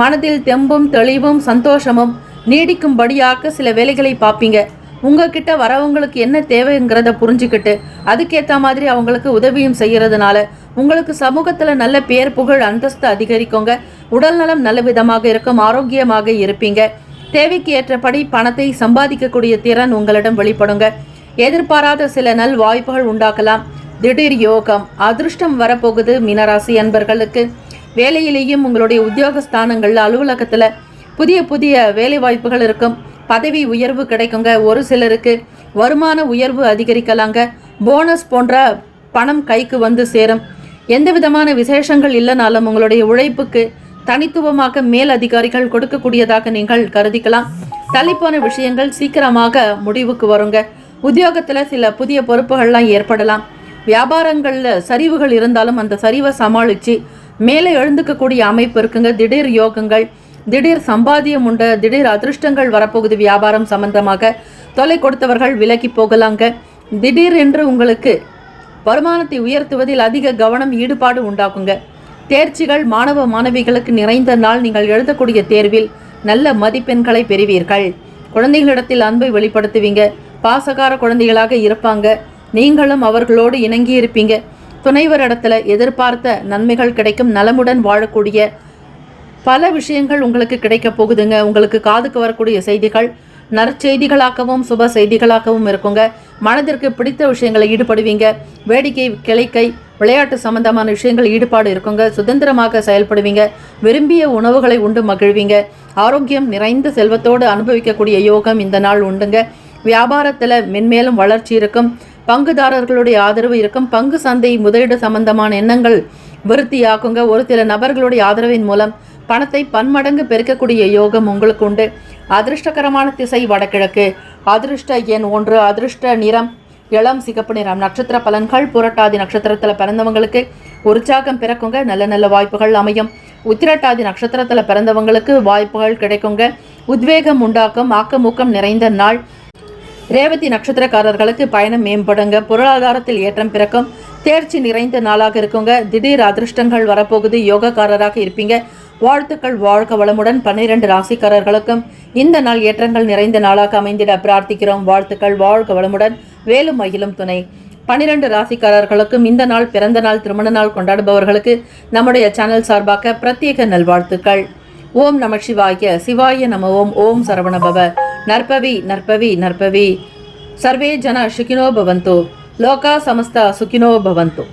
மனதில் தெம்பும் தெளிவும் சந்தோஷமும் நீடிக்கும்படியாக சில வேலைகளை பார்ப்பீங்க. உங்ககிட்ட வரவங்களுக்கு என்ன தேவைங்கிறத புரிஞ்சுக்கிட்டு அதுக்கேற்ற மாதிரி அவங்களுக்கு உதவியும் செய்கிறதுனால உங்களுக்கு சமூகத்தில் நல்ல பேர், புகழ், அந்தஸ்து அதிகரிக்குங்க. உடல் நலம் நல்ல விதமாக இருக்கும். ஆரோக்கியமாக இருப்பீங்க. தேவைக்கு ஏற்றபடி பணத்தை சம்பாதிக்கக்கூடிய திறன் உங்களிடம் வெளிப்படுங்க. எதிர்பாராத சில நல் வாய்ப்புகள் உண்டாக்கலாம். திடீர் யோகம், அதிர்ஷ்டம் வரப்போகுது மீனராசி அன்பர்களுக்கு. வேலையிலேயும் உங்களுடைய உத்தியோக ஸ்தானங்கள்ல, அலுவலகத்தில் புதிய புதிய வேலை வாய்ப்புகள் இருக்கும். பதவி உயர்வு கிடைக்குங்க. ஒரு சிலருக்கு வருமான உயர்வு அதிகரிக்கலாங்க. போனஸ் போன்ற பணம் கைக்கு வந்து சேரும். எந்த விதமான விசேஷங்கள் இல்லைனாலும் உங்களுடைய உழைப்புக்கு தனித்துவமாக மேல் அதிகாரிகள் கொடுக்கக்கூடியதாக நீங்கள் கருதிக்கலாம். தள்ளிப்போன விஷயங்கள் சீக்கிரமாக முடிவுக்கு வருங்க. உத்தியோகத்தில் சில புதிய பொறுப்புகள்லாம் ஏற்படலாம். வியாபாரங்களில் சரிவுகள் இருந்தாலும் அந்த சரிவை சமாளித்து மேலே எழுந்துக்கக்கூடிய அமைப்பு இருக்குங்க. திடீர் யோகங்கள், திடீர் சம்பாத்தியம் உண்டு. திடீர் அதிர்ஷ்டங்கள் வரப்போகுது. வியாபாரம் சம்பந்தமாக தொலை கொடுத்தவர்கள் விலகி போகலாங்க. திடீர் என்று உங்களுக்கு வருமானத்தை உயர்த்துவதில் அதிக கவனம், ஈடுபாடு உண்டாக்குங்க. தேர்ச்சிகள் மாணவ மாணவிகளுக்கு நிறைந்த நாள். நீங்கள் எழுதக்கூடிய தேர்வில் நல்ல மதிப்பெண்களை பெறுவீர்கள். குழந்தைகளிடத்தில் அன்பை வெளிப்படுத்துவீங்க. பாசகார குழந்தைகளாக இருப்பாங்க. நீங்களும் அவர்களோடு இணங்கி இருப்பீங்க. துணைவர் இடத்துல எதிர்பார்த்த நன்மைகள் கிடைக்கும். நலமுடன் வாழக்கூடிய பல விஷயங்கள் உங்களுக்கு கிடைக்க போகுதுங்க. உங்களுக்கு காதுக்கு வரக்கூடிய செய்திகள் நற்செய்திகளாகவும் சுப செய்திகளாகவும் இருக்குங்க. மனதிற்கு பிடித்த விஷயங்களை ஈடுபடுவீங்க. வேடிக்கை, கிளைக்கை, விளையாட்டு சம்பந்தமான விஷயங்கள் ஈடுபாடு இருக்குங்க. சுதந்திரமாக செயல்படுவீங்க. விரும்பிய உணவுகளை உண்டு மகிழ்வீங்க. ஆரோக்கியம் நிறைந்த செல்வத்தோடு அனுபவிக்கக்கூடிய யோகம் இந்த நாள் உண்டுங்க. வியாபாரத்தில் மென்மேலும் வளர்ச்சி இருக்கும். பங்குதாரர்களுடைய ஆதரவு இருக்கும். பங்கு சந்தை முதலீடு சம்பந்தமான எண்ணங்கள் விருத்தியாக்குங்க. ஒரு சில நபர்களுடைய ஆதரவின் மூலம் பணத்தை பன்மடங்கு பெருக்கக்கூடிய யோகம் உங்களுக்கு உண்டு. அதிர்ஷ்டகரமான திசை வடகிழக்கு. அதிர்ஷ்ட எண் 1. அதிர்ஷ்ட நிறம் இளம் சிகப்பு நிறம். நட்சத்திர பலன்கள். புரட்டாதி நட்சத்திரத்தில் பிறந்தவங்களுக்கு உற்சாகம் பிறக்குங்க. நல்ல நல்ல வாய்ப்புகள் அமையும். உத்திரட்டாதி நட்சத்திரத்தில் பிறந்தவங்களுக்கு வாய்ப்புகள் கிடைக்குங்க. உத்வேகம் உண்டாக்கும். ஆக்கமூக்கம் நிறைந்த நாள். ரேவதி நட்சத்திரக்காரர்களுக்கு பயணம் மேம்படுங்க. பொருளாதாரத்தில் ஏற்றம் பிறக்கும். தேர்ச்சி நிறைந்த நாளாக இருக்குங்க. திடீர் அதிர்ஷ்டங்கள் வரப்போகுது. யோகக்காரராக இருப்பீங்க. வாழ்த்துக்கள். வாழ்க வளமுடன். 12 ராசிக்காரர்களுக்கும் இந்த நாள் ஏற்றங்கள் நிறைந்த நாளாக அமைந்திட பிரார்த்திக்கிறோம். வாழ்த்துக்கள். வாழ்க வளமுடன். வேலும் மகிழும் துணை. 12 ராசிக்காரர்களுக்கும் இந்த நாள் பிறந்த நாள் திருமண நாள் கொண்டாடுபவர்களுக்கு நம்முடைய சேனல் சார்பாக பிரத்யேக நல்வாழ்த்துக்கள். ஓம் நம சிவாய. சிவாய நம ஓம். ஓம் சரவணபவ. நற்பவி நற்பவி நற்பவி. சர்வே ஜன சுகினோ பவந்து. லோகா சமஸ்தா சுகினோ பவந்து.